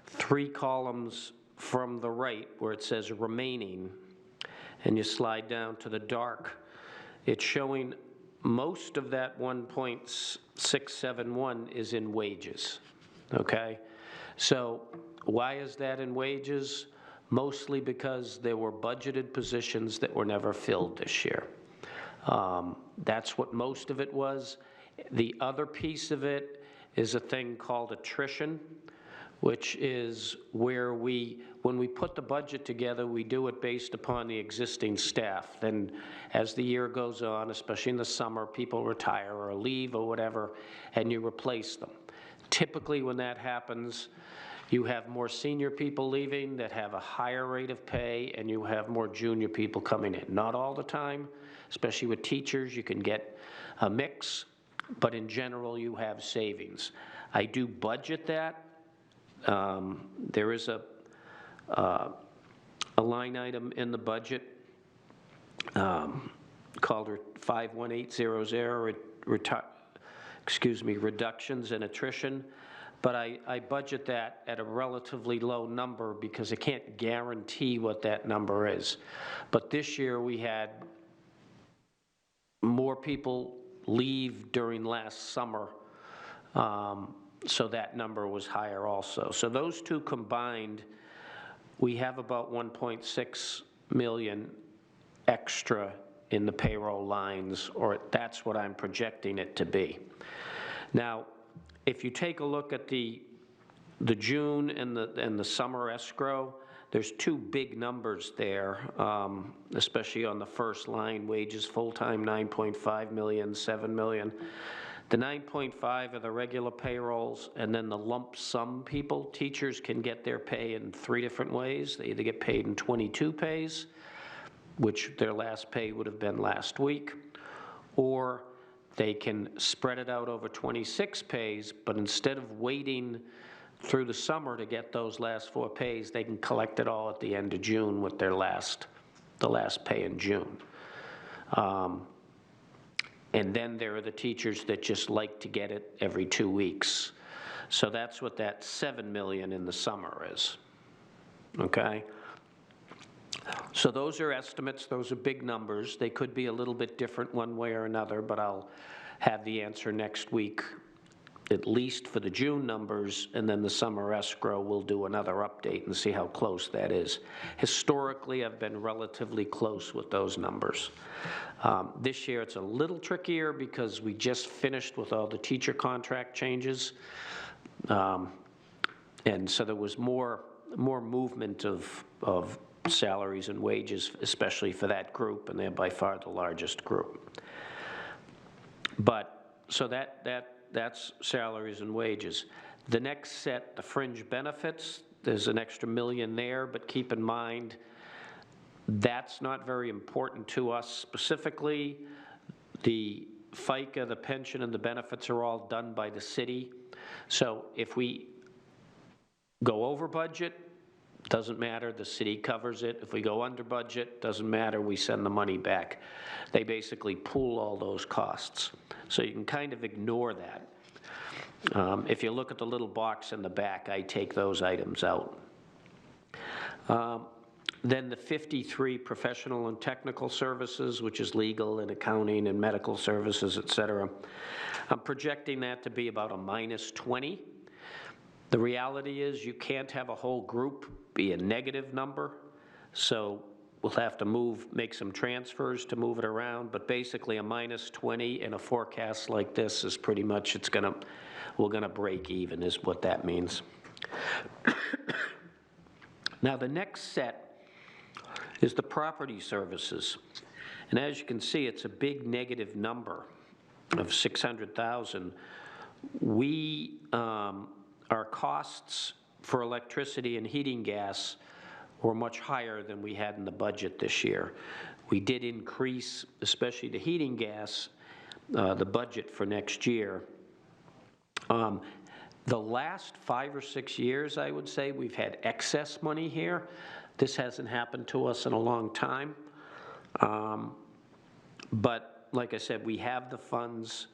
3 columns from the right where it says remaining, and you slide down to the dark, it's showing most of that 1.671 is in wages, okay? So why is that in wages? Mostly because there were budgeted positions that were never filled this year. That's what most of it was. The other piece of it is a thing called attrition, which is where when we put the budget together, we do it based upon the existing staff. Then as the year goes on, especially in the summer, people retire or leave or whatever, and you replace them. Typically when that happens, you have more senior people leaving that have a higher rate of pay, and you have more junior people coming in. Not all the time, especially with teachers, you can get a mix, but in general, you have savings. I do budget that there is a line item in the budget called 51800, reductions in attrition, but I budget that at a relatively low number because I can't guarantee what that number is. But this year we had more people leave during last summer, so that number was higher also. So those two combined, we have about 1.6 million extra in the payroll lines, or that's what I'm projecting it to be. Now, if you take a look at the June and the summer escrow, there's two big numbers there, especially on the first line, wages full-time 9.5 million, 7 million. The 9.5 are the regular payrolls, and then the lump sum people. Teachers can get their pay in 3 different ways. They either get paid in 22 pays, which their last pay would have been last week, or they can spread it out over 26 pays, but instead of waiting through the summer to get those last 4 pays, they can collect it all at the end of June with their the last pay in June. And then there are the teachers that just like to get it every 2 weeks. So that's what that 7 million in the summer is, okay? So those are estimates, those are big numbers. They could be a little bit different one way or another, but I'll have the answer next week, at least for the June numbers, and then the summer escrow, we'll do another update and see how close that is. Historically, I've been relatively close with those numbers. This year, it's a little trickier because we just finished with all the teacher contract changes. And so there was more movement of salaries and wages, especially for that group, and they're by far the largest group. But, so that's salaries and wages. The next set, the fringe benefits, there's an extra million there, but keep in mind, that's not very important to us specifically. The FICA, the pension, and the benefits are all done by the city. So if we go over budget, doesn't matter, the city covers it. If we go under budget, doesn't matter, we send the money back. They basically pool all those costs. So you can kind of ignore that. If you look at the little box in the back, I take those items out. Then the 53 professional and technical services, which is legal and accounting and medical services, et cetera. I'm projecting that to be about a -20. The reality is you can't have a whole group be a negative number, so we'll have to make some transfers to move it around, but basically a -20 in a forecast like this is pretty much, we're gonna break even is what that means. Now the next set is the property services. And as you can see, it's a big negative number of 600,000. Our costs for electricity and heating gas were much higher than we had in the budget this year. We did increase, especially the heating gas, the budget for next year. The last 5 or 6 years, I would say, we've had excess money here. This hasn't happened to us in a long time. But like I said, we have the funds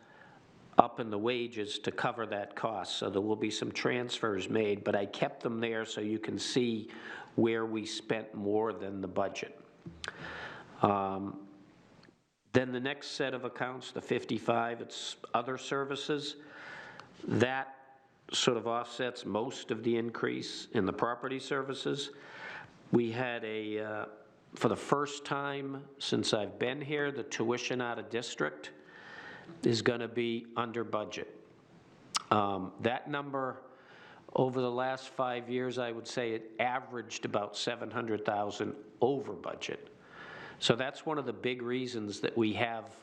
up in the wages to cover that cost, so there will be some transfers made, but I kept them there so you can see where we spent more than the budget. Then the next set of accounts, the 55, it's other services. That sort of offsets most of the increase in the property services. We had for the first time since I've been here, the tuition out of district is going to be under budget. That number, over the last 5 years, I would say it averaged about 700,000 over budget. So that's one of the big reasons that we have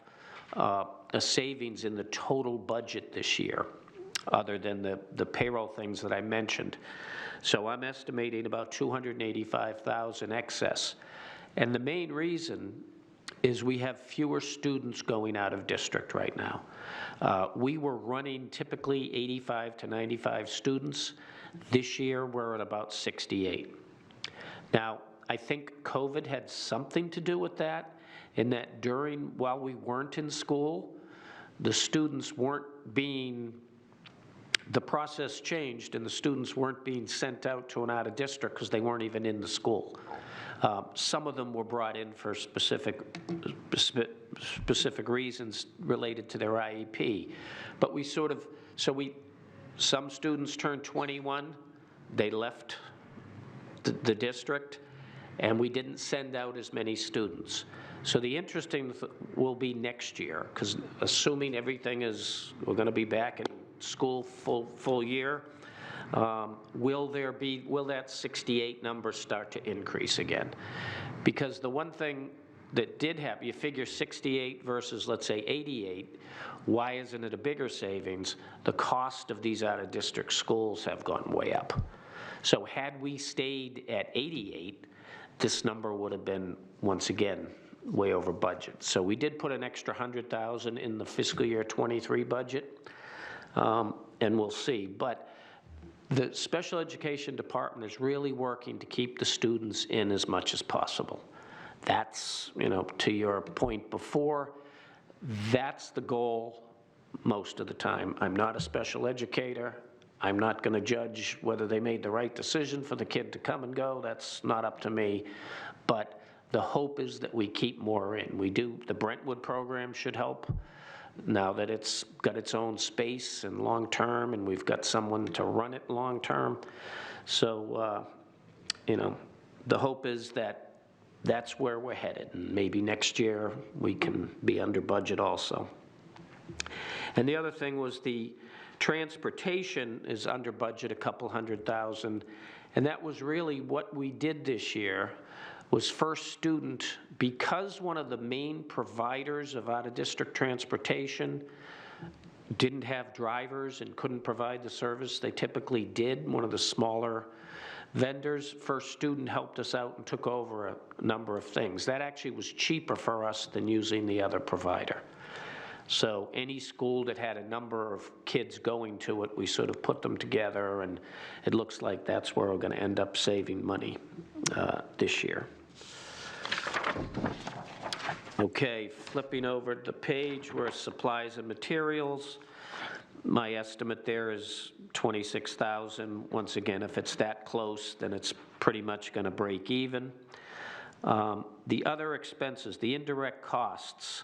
a savings in the total budget this year, other than the payroll things that I mentioned. So I'm estimating about 285,000 excess. And the main reason is we have fewer students going out of district right now. We were running typically 85 to 95 students. This year, we're at about 68. Now, I think COVID had something to do with that, in that while we weren't in school, the students weren't being, the process changed and the students weren't being sent out to an out-of-district because they weren't even in the school. Some of them were brought in for specific reasons related to their IEP. But we sort of, some students turned 21, they left the district, and we didn't send out as many students. So the interesting will be next year, because assuming everything is, we're going to be back in school full year, will that 68 number start to increase again? Because the one thing that did happen, you figure 68 versus, let's say, 88, why isn't it a bigger savings? The cost of these out-of-district schools have gone way up. So had we stayed at 88, this number would have been, once again, way over budget. So we did put an extra 100,000 in the fiscal year 23 budget, and we'll see. But the special education department is really working to keep the students in as much as possible. That's, to your point before, that's the goal most of the time. I'm not a special educator. I'm not going to judge whether they made the right decision for the kid to come and go. That's not up to me. But the hope is that we keep more in. The Brentwood program should help now that it's got its own space and long-term, and we've got someone to run it long-term. So, the hope is that that's where we're headed. And maybe next year we can be under budget also. And the other thing was the transportation is under budget, a couple $100,000, and that was really what we did this year, was First Student, because one of the main providers of out-of-district transportation didn't have drivers and couldn't provide the service they typically did, one of the smaller vendors, First Student helped us out and took over a number of things. That actually was cheaper for us than using the other provider. So any school that had a number of kids going to it, we sort of put them together, and it looks like that's where we're going to end up saving money this year. Okay, flipping over the page where supplies and materials. My estimate there is 26,000. Once again, if it's that close, then it's pretty much going to break even. The other expenses, the indirect costs,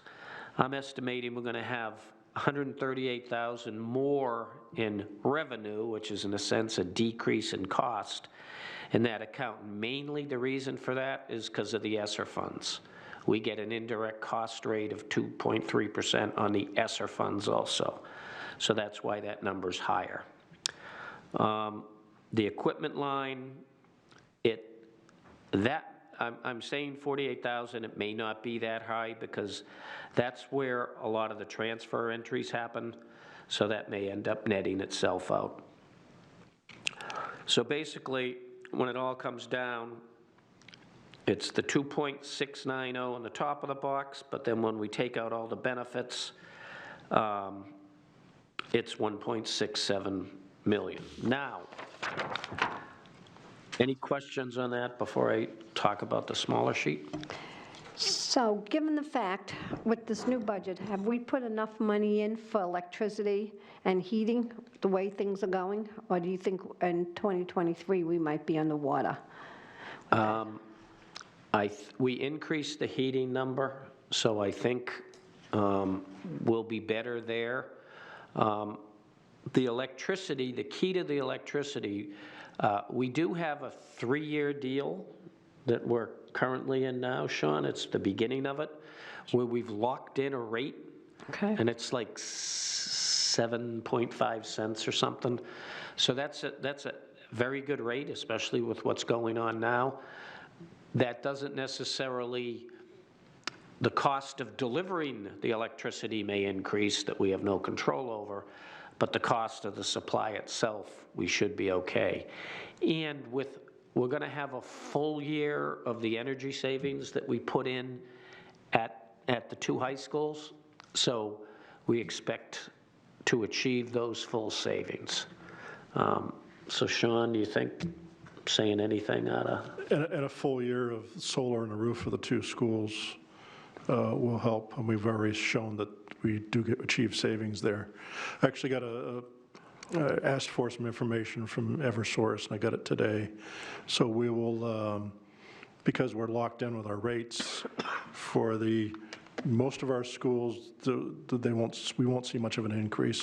I'm estimating we're going to have 138,000 more in revenue, which is in a sense a decrease in cost in that account. Mainly the reason for that is because of the ESSER funds. We get an indirect cost rate of 2.3% on the ESSER funds also. So that's why that number's higher. The equipment line, I'm saying 48,000, it may not be that high because that's where a lot of the transfer entries happen, so that may end up netting itself out. So basically, when it all comes down, it's the 2.690 on the top of the box, but then when we take out all the benefits, it's 1.67 million. Now, any questions on that before I talk about the smaller sheet? So, given the fact, with this new budget, have we put enough money in for electricity and heating, the way things are going? Or do you think in 2023 we might be underwater? We increased the heating number, so I think we'll be better there. The electricity, the key to the electricity, we do have a 3-year deal that we're currently in now, Sean. It's the beginning of it, where we've locked in a rate. Okay. And it's like 7.5 cents or something. So that's a very good rate, especially with what's going on now. That doesn't necessarily, the cost of delivering the electricity may increase that we have no control over, but the cost of the supply itself, we should be okay. And we're going to have a full year of the energy savings that we put in at the 2 high schools, so we expect to achieve those full savings. So Sean, do you think saying anything out of? And a full year of solar on the roof of the two schools will help, and we've already shown that we do achieve savings there. I actually got asked for some information from Eversource, and I got it today. So we will, because we're locked in with our rates for most of our schools, we won't see much of an increase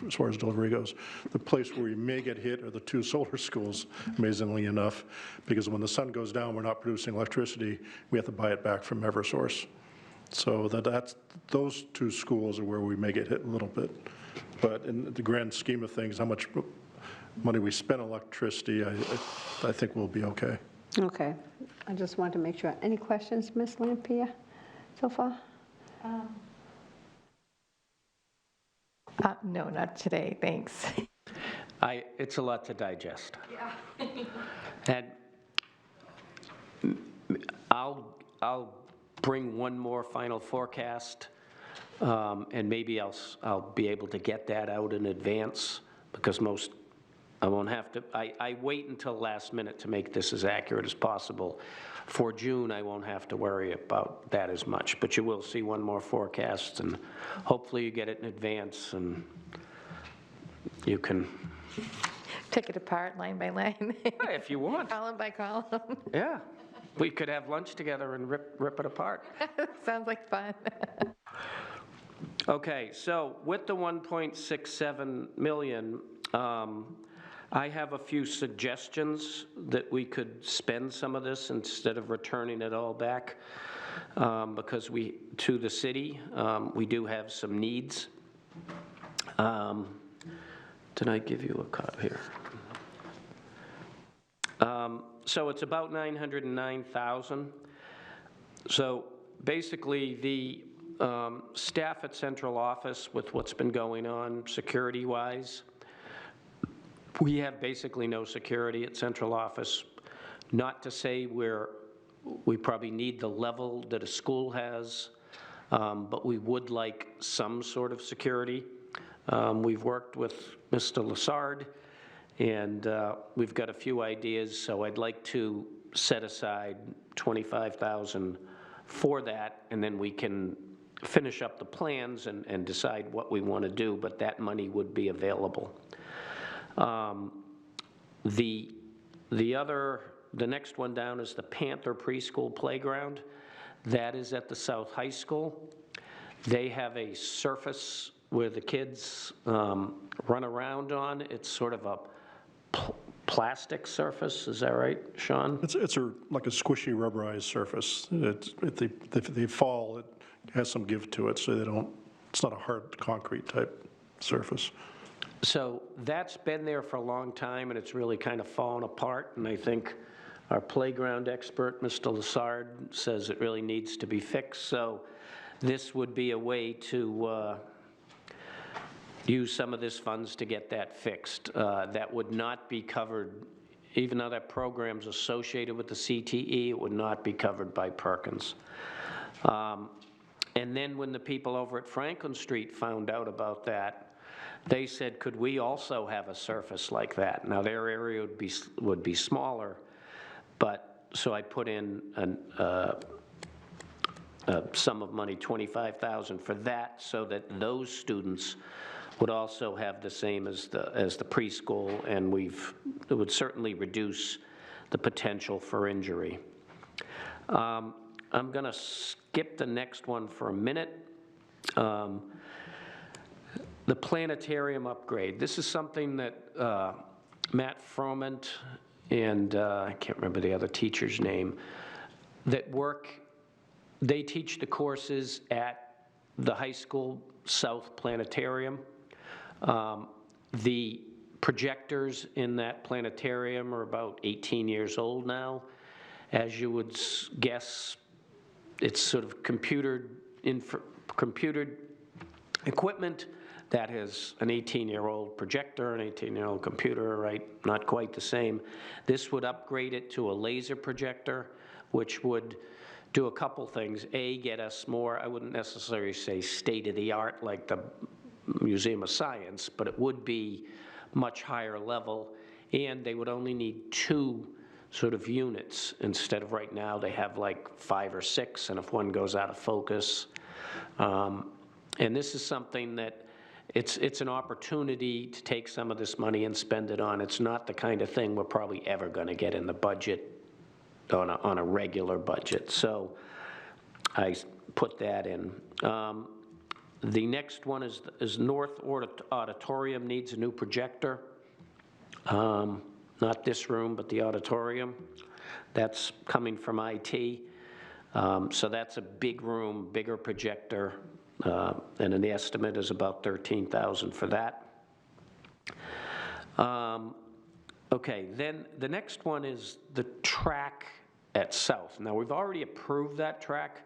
as far as delivery goes. The place where we may get hit are the two solar schools, amazingly enough, because when the sun goes down, we're not producing electricity, we have to buy it back from Eversource. So those two schools are where we may get hit a little bit. But in the grand scheme of things, how much money we spend on electricity, I think we'll be okay. Okay. I just wanted to make sure. Any questions, Ms. Lampier, so far? No, not today, thanks. It's a lot to digest. Yeah. And I'll bring one more final forecast, and maybe I'll be able to get that out in advance, because I won't have to, I wait until last minute to make this as accurate as possible. For June, I won't have to worry about that as much, but you will see one more forecast, and hopefully you get it in advance, and you can... Pick it apart line by line. If you want. Column by column. Yeah. We could have lunch together and rip it apart. Sounds like fun. Okay, so with the 1.67 million, I have a few suggestions that we could spend some of this instead of returning it all back, because to the city, we do have some needs. Did I give you a copy here? So it's about 909,000. So basically, the staff at central office, with what's been going on security-wise, we have basically no security at central office. Not to say we probably need the level that a school has, but we would like some sort of security. We've worked with Mr. Lassard, and we've got a few ideas, so I'd like to set aside $25,000 for that, and then we can finish up the plans and decide what we want to do, but that money would be available. The next one down is the Panther Preschool Playground. That is at the South High School. They have a surface where the kids run around on. It's sort of a plastic surface, is that right, Sean? It's like a squishy rubberized surface. If they fall, it has some give to it, so it's not a hard concrete type surface. So that's been there for a long time, and it's really kind of fallen apart, and I think our playground expert, Mr. Lassard, says it really needs to be fixed. So this would be a way to use some of this funds to get that fixed. That would not be covered, even though that program's associated with the CTE, it would not be covered by Perkins. And then when the people over at Franklin Street found out about that, they said, could we also have a surface like that? Now, their area would be smaller, but so I put in a sum of money, $25,000 for that, so that those students would also have the same as the preschool, and it would certainly reduce the potential for injury. I'm going to skip the next one for a minute. The Planetarium Upgrade. This is something that Matt Froment and I can't remember the other teacher's name, they teach the courses at the high school South Planetarium. The projectors in that planetarium are about 18 years old now. As you would guess, it's sort of computer equipment that has an 18-year-old projector, an 18-year-old computer, right? Not quite the same. This would upgrade it to a laser projector, which would do a couple things. A, get us more, I wouldn't necessarily say state-of-the-art like the Museum of Science, but it would be much higher level and they would only need 2 sort of units instead of right now they have like 5 or 6, and if one goes out of focus. And this is something that it's an opportunity to take some of this money and spend it on. It's not the kind of thing we're probably ever going to get in the budget on a regular budget. So I put that in. The next one is North Auditorium needs a new projector. Not this room, but the auditorium. That's coming from IT. So that's a big room, bigger projector, and the estimate is about $13,000 for that. Okay, then the next one is the track at South. Now, we've already approved that track,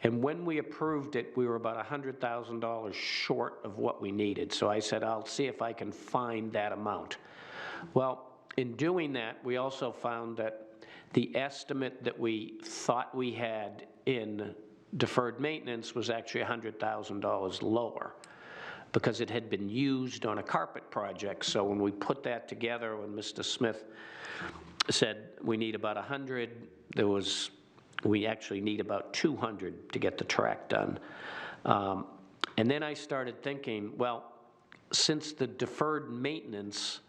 and when we approved it, we were about $100,000 short of what we needed. So I said, I'll see if I can find that amount. Well, in doing that, we also found that the estimate that we thought we had in deferred maintenance was actually $100,000 lower because it had been used on a carpet project. So when we put that together, when Mr. Smith said we need about 100, we actually need about 200 to get the track done. And then I started thinking, well, since the deferred maintenance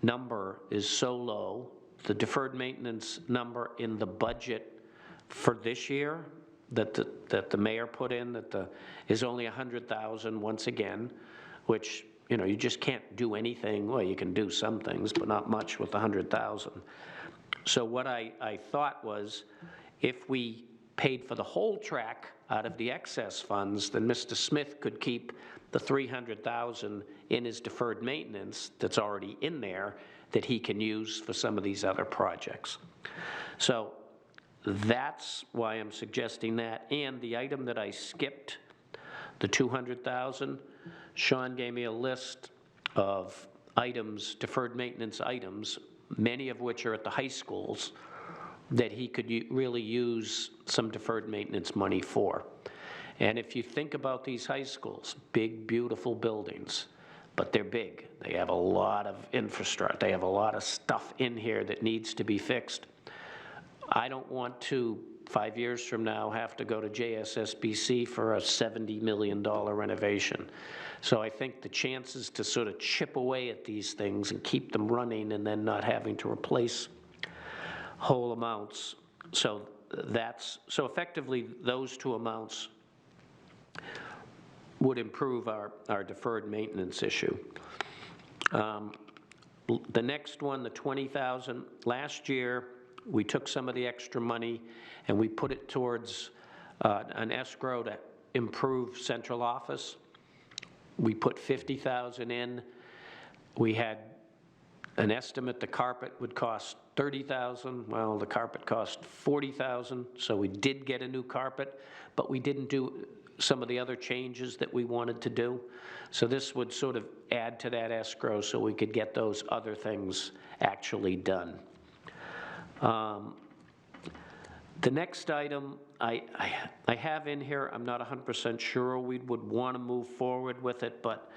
number is so low, the deferred maintenance number in the budget for this year that the mayor put in is only 100,000 once again, which, you know, you just can't do anything. Well, you can do some things, but not much with 100,000. So what I thought was, if we paid for the whole track out of the excess funds, then Mr. Smith could keep the 300,000 in his deferred maintenance that's already in there that he can use for some of these other projects. So that's why I'm suggesting that. And the item that I skipped, the 200,000, Sean gave me a list of items, deferred maintenance items, many of which are at the high schools, that he could really use some deferred maintenance money for. And if you think about these high schools, big, beautiful buildings, but they're big. They have a lot of infrastructure. They have a lot of stuff in here that needs to be fixed. I don't want to, 5 years from now, have to go to JSSBC for a $70 million renovation. So I think the chances to sort of chip away at these things and keep them running and then not having to replace whole amounts. So effectively, those 2 amounts would improve our deferred maintenance issue. The next one, the 20,000, last year we took some of the extra money and we put it towards an escrow to improve central office. We put 50,000 in. We had an estimate the carpet would cost 30,000. Well, the carpet cost 40,000, so we did get a new carpet, but we didn't do some of the other changes that we wanted to do. So this would sort of add to that escrow so we could get those other things actually done. The next item I have in here, I'm not 100% sure we would want to move forward with it, but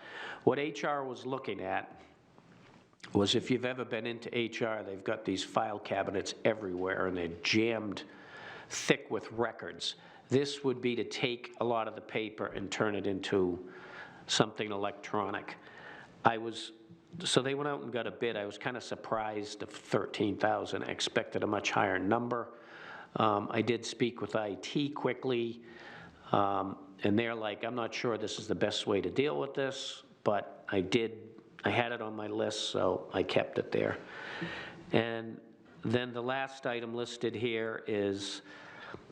what HR was looking at was, if you've ever been into HR, they've got these file cabinets everywhere and they're jammed thick with records. This would be to take a lot of the paper and turn it into something electronic. So they went out and got a bid. I was kind of surprised of 13,000. I expected a much higher number. I did speak with IT quickly, and they're like, I'm not sure this is the best way to deal with this, but I had it on my list, so I kept it there. And then the last item listed here is,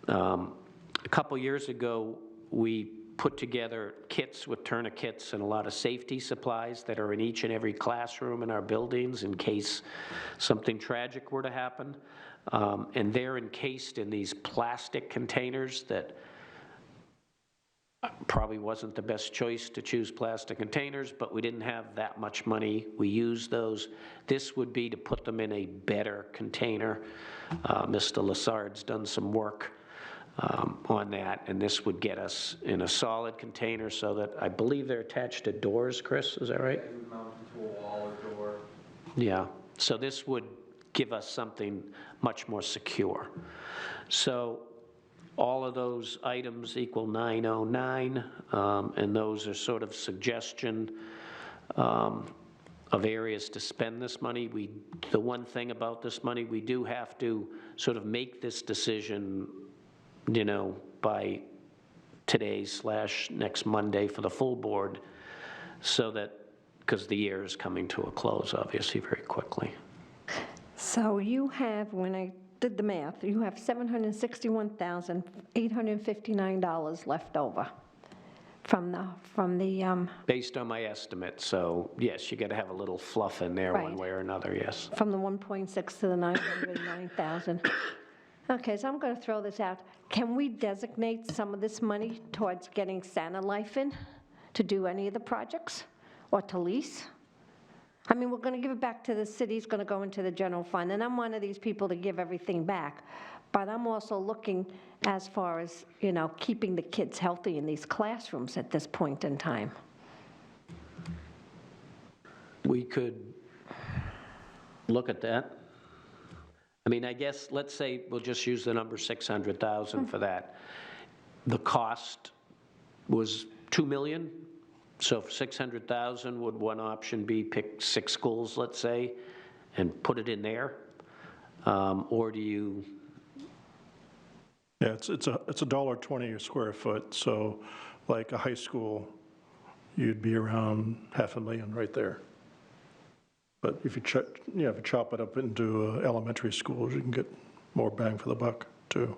a couple years ago, we put together kits with tourniquets and a lot of safety supplies that are in each and every classroom in our buildings in case something tragic were to happen. And they're encased in these plastic containers that probably wasn't the best choice to choose plastic containers, but we didn't have that much money. We used those. This would be to put them in a better container. Mr. Lassard's done some work on that, and this would get us in a solid container so that, I believe they're attached to doors, Chris, is that right? Mounted to a wall or door. Yeah, So this would give us something much more secure. So all of those items equal 909, and those are sort of suggestion of areas to spend this money. The one thing about this money, we do have to sort of make this decision, by today/next Monday for the full board, so that, because the year is coming to a close, obviously, very quickly. So you have, when I did the math, you have $761,859 left over from the, Based on my estimate, so yes, you got to have a little fluff in there one Right. way or another, yes. from the 1.6 to the 909,000. Okay, so I'm going to throw this out. Can we designate some of this money towards getting Santa Life in to do any of the projects or to lease? I mean, we're going to give it back to the city, it's going to go into the general fund, and I'm one of these people to give everything back. But I'm also looking as far as, keeping the kids healthy in these classrooms at this point in time. We could look at that. I mean, I guess, let's say, we'll just use the number 600,000 for that. The cost was 2 million, so for 600,000, would one option be pick 6 schools, let's say, and put it in there? Or do you? Yeah, it's $1.20 a square foot, so like a high school, you'd be around $500,000 right there. But if you chop it up into elementary schools, you can get more bang for the buck, too.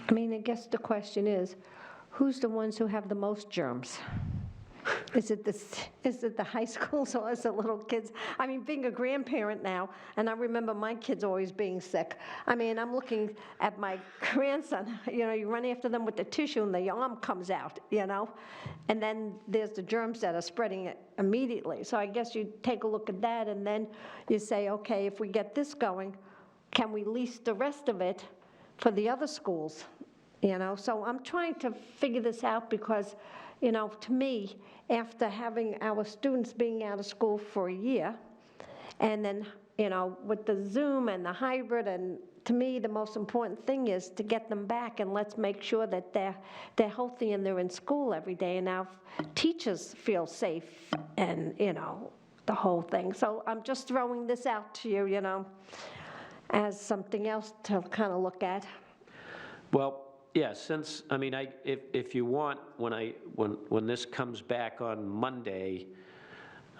I mean, I guess the question is, who's the ones who have the most germs? Is it the high schools or is it little kids? I mean, being a grandparent now, and I remember my kids always being sick. I mean, I'm looking at my grandson, you run after them with the tissue and the arm comes out, and then there's the germs that are spreading it immediately. So I guess you take a look at that and then you say, okay, if we get this going, can we lease the rest of it for the other schools? So I'm trying to figure this out because, to me, after having our students being out of school for a year, and then, with the Zoom and the hybrid, and to me, the most important thing is to get them back and let's make sure that they're healthy and they're in school every day, and our teachers feel safe and, the whole thing. So I'm just throwing this out to you, as something else to kind of look at. Well, yeah, since, I mean, if you want, when this comes back on Monday,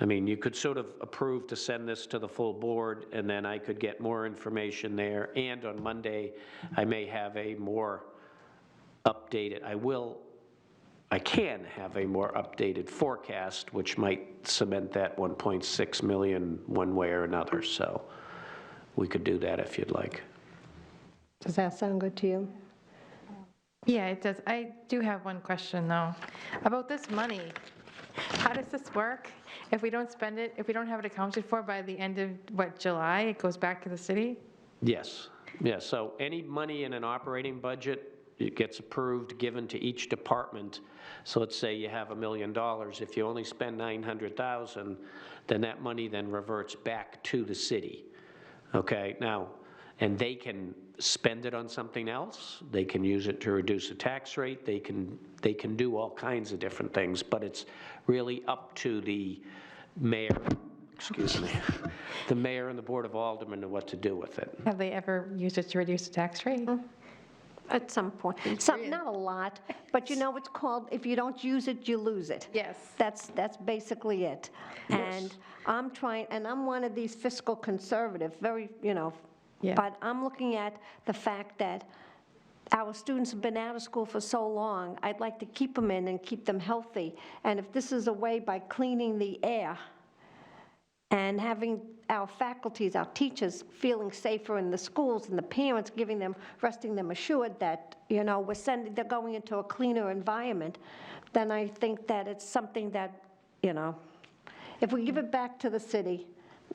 I mean, you could sort of approve to send this to the full board, and then I could get more information there, and on Monday, I may have a more updated, I can have a more updated forecast, which might cement that 1.6 million one way or another, so we could do that if you'd like. Does that sound good to you? Yeah, it does. I do have one question, though, about this money. How does this work? If we don't spend it, if we don't have it accounted for by the end of, July, it goes back to the city? Yes, so any money in an operating budget, it gets approved, given to each department. So let's say you have $1 million. If you only spend 900,000, then that money then reverts back to the city. Okay, now, and they can spend it on something else. They can use it to reduce the tax rate. They can do all kinds of different things, but it's really up to the mayor, the mayor and the Board of Aldermen what to do with it. Have they ever used it to reduce the tax rate? At some point. Not a lot, but it's called, if you don't use it, you lose it. Yes. That's basically it. And I'm trying, and I'm one of these fiscal conservative, very, Yeah. but I'm looking at the fact that our students have been out of school for so long. I'd like to keep them in and keep them healthy. And if this is a way by cleaning the air and having our faculties, our teachers feeling safer in the schools and the parents resting them assured that, they're going into a cleaner environment, then I think that it's something that, if we give it back to the city,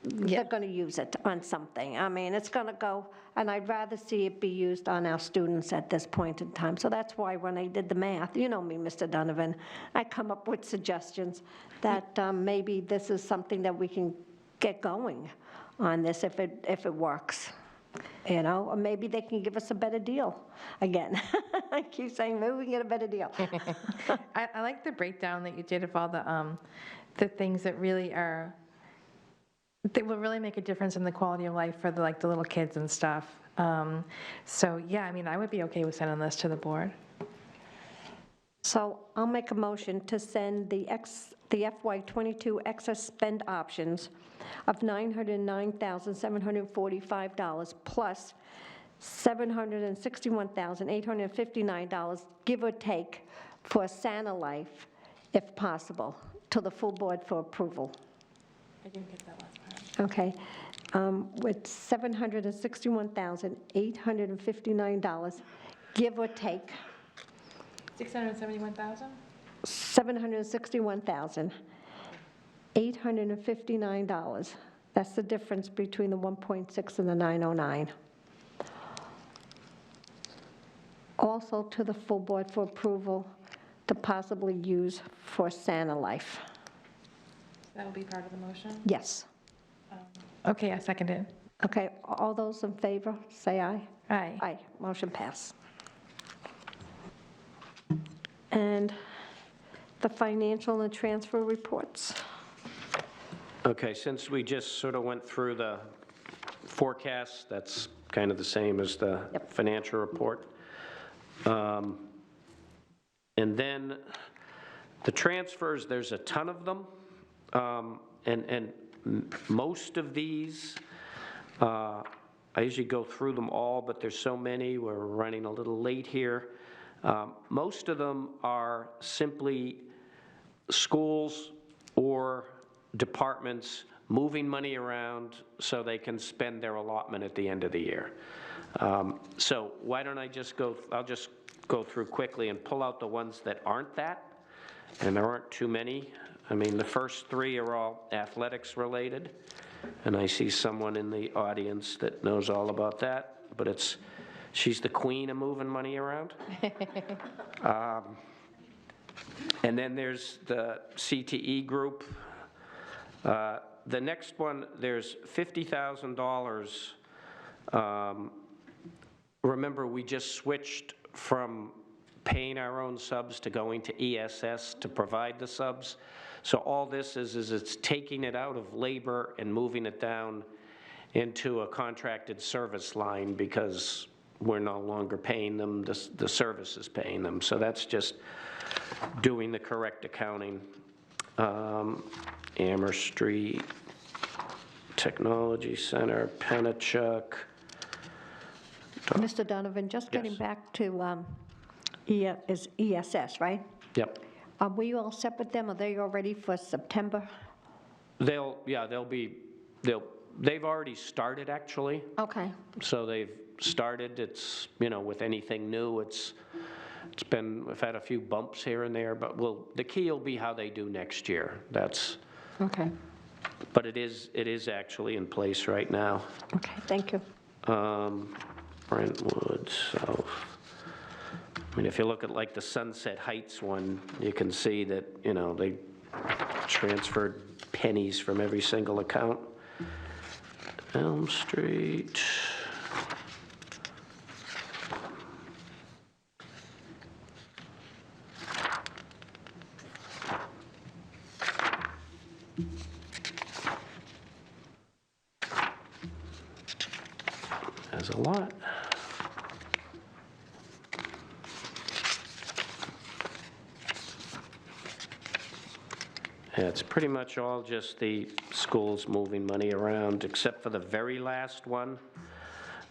they're going to use it on something. I mean, it's going to go, and I'd rather see it be used on our students at this point in time. So that's why when I did the math, you know me, Mr. Donovan, I come up with suggestions that maybe this is something that we can get going on this if it works. You know, or maybe they can give us a better deal again. I keep saying, maybe we can get a better deal. I like the breakdown that you did of all the things that really are, that will really make a difference in the quality of life for the little kids and stuff. So yeah, I mean, I would be okay with sending this to the board. So I'll make a motion to send the FY22 excess spend options of $909,745 plus $761,859, give or take, for Santa Life, if possible, to the full board for approval. I didn't get that last part. Okay, with $761,859, give or take, 671,000? $761,859. That's the difference between the 1.6 and the 909. Also to the full board for approval to possibly use for Santa Life. That will be part of the motion? Yes. Okay, I second it. Okay, all those in favor, say aye. Aye. Aye, motion pass. And the financial and transfer reports. Okay, since we just sort of went through the forecast, that's kind of the same as the Yep. financial report. And then the transfers, there's a ton of them. And most of these, I usually go through them all, but there's so many, we're running a little late here. Most of them are simply schools or departments moving money around so they can spend their allotment at the end of the year. So why don't I'll just go through quickly and pull out the ones that aren't that, and there aren't too many. I mean, the first three are all athletics related, and I see someone in the audience that knows all about that, but she's the queen of moving money around. And then there's the CTE group. The next one, there's $50,000. Remember, we just switched from paying our own subs to going to ESS to provide the subs. So all this is it's taking it out of labor and moving it down into a contracted service line because we're no longer paying them, the service is paying them. So that's just doing the correct accounting. Amherst Street, Technology Center, Pennachuck. Mr. Donovan, just getting Yes. back to is ESS, right? Yep. Are we all set with them? Are they all ready for September? They've already started, actually. Okay, So they've started, it's, with anything new, we've had a few bumps here and there, but the key will be how they do next year. okay, But it is actually in place right now. okay, thank you. Brentwood, South. I mean, if you look at like the Sunset Heights one, you can see that, they transferred pennies from every single account. Elm Street. There's a lot. Yeah, it's pretty much all just the schools moving money around, except for the very last one,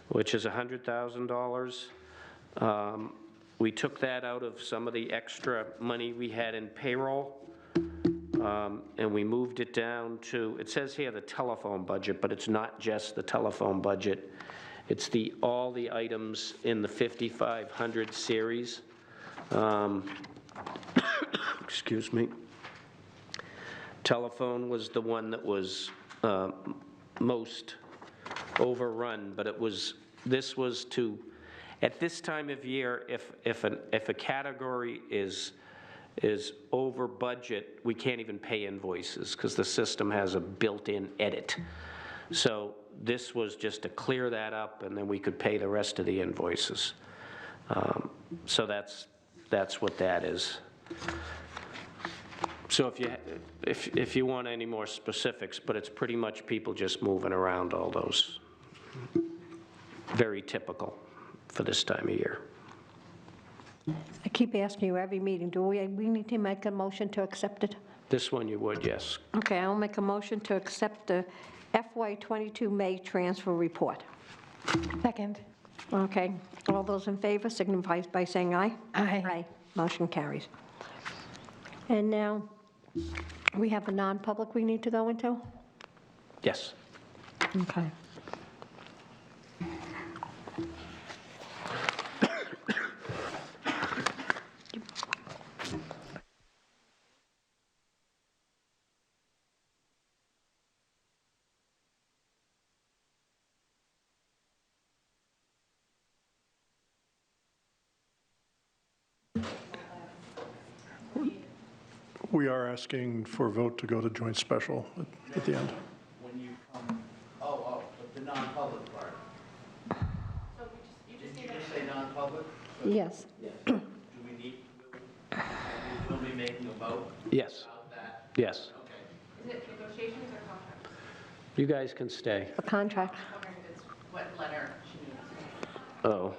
which is $100,000. We took that out of some of the extra money we had in payroll, and we moved it down to, it says here the telephone budget, but it's not just the telephone budget. It's all the items in the 5500 series. Excuse me. Telephone was the one that was most overrun, but this was to, at this time of year, if a category is over budget, we can't even pay invoices because the system has a built-in edit. So this was just to clear that up, and then we could pay the rest of the invoices. So that's what that is. So if you want any more specifics, but it's pretty much people just moving around all those. Very typical for this time of year. I keep asking you every meeting, do we need to make a motion to accept it? This one you would, yes. Okay, I'll make a motion to accept the FY22 May transfer report. Second. Okay, all those in favor signify by saying aye. Aye. Aye, motion carries. And now, we have a non-public we need to go into? Yes. Okay. We are asking for a vote to go to joint special at the end. When you come, but the non-public part. Did you just say non-public? Yes. Do we need, will we be making a vote Yes. about that? Yes. Okay. Is it negotiations or contracts? You guys can stay. The contract. Okay, it's what letter she needs. Oh,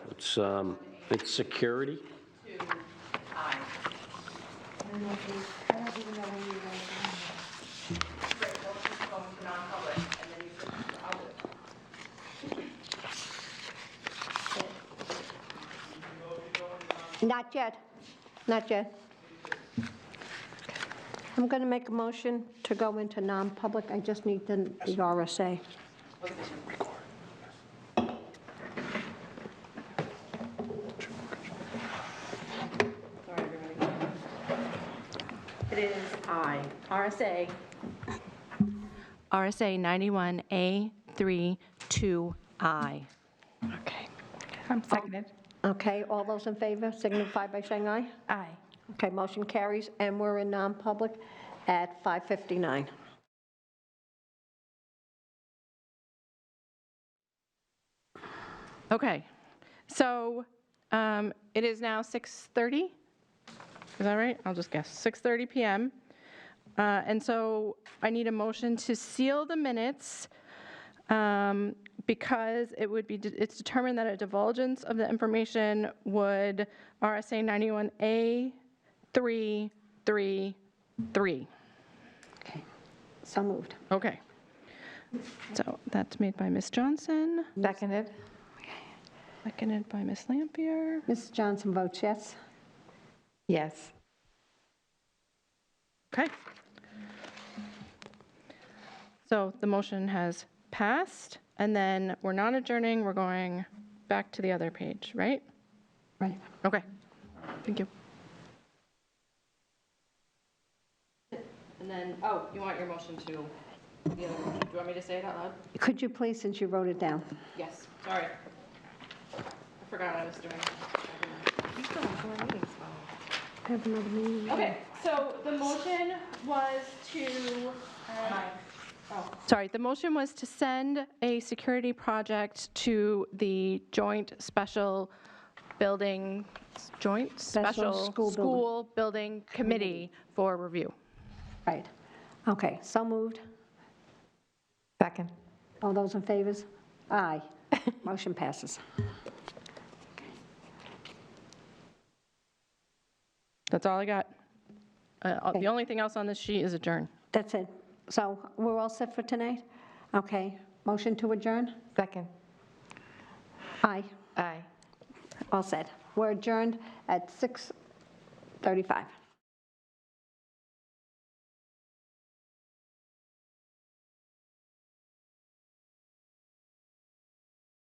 it's security? To I. I don't even know when you Right, well, it's just going to non-public, and then you switch to other. Not yet, not yet. I'm going to make a motion to go into non-public. I just need the RSA. Sorry, everybody. It is I, RSA 91A32I. Okay. Seconded. Okay, all those in favor signify by saying aye. Aye. Okay, motion carries, and we're in non-public at 5:59. Okay, so it is now 6:30. Is that right? I'll just guess, 6:30 PM. And so I need a motion to seal the minutes because it's determined that a divulgence of the information would RSA 91A333. Okay, so moved. Okay. So that's made by Ms. Johnson, Seconded. seconded by Ms. Lampier. Mrs. Johnson votes yes. Yes. Okay. So the motion has passed, and then we're not adjourning, we're going back to the other page, right? Right. Okay, thank you. And then, you want your motion to, the other motion, do you want me to say it out loud? Could you please, since you wrote it down? Yes, sorry. I forgot I was doing. Have another meeting. Okay, so the motion was to, the motion was to send a security project to the joint special building, Special school building committee for review. Right. Okay, so moved. Second. All those in favors? Aye. Motion passes. That's all I got. The only thing else on this sheet is adjourn. That's it. So we're all set for tonight? Okay, motion to adjourn? Second. Aye, Aye. all set. We're adjourned at 6:35.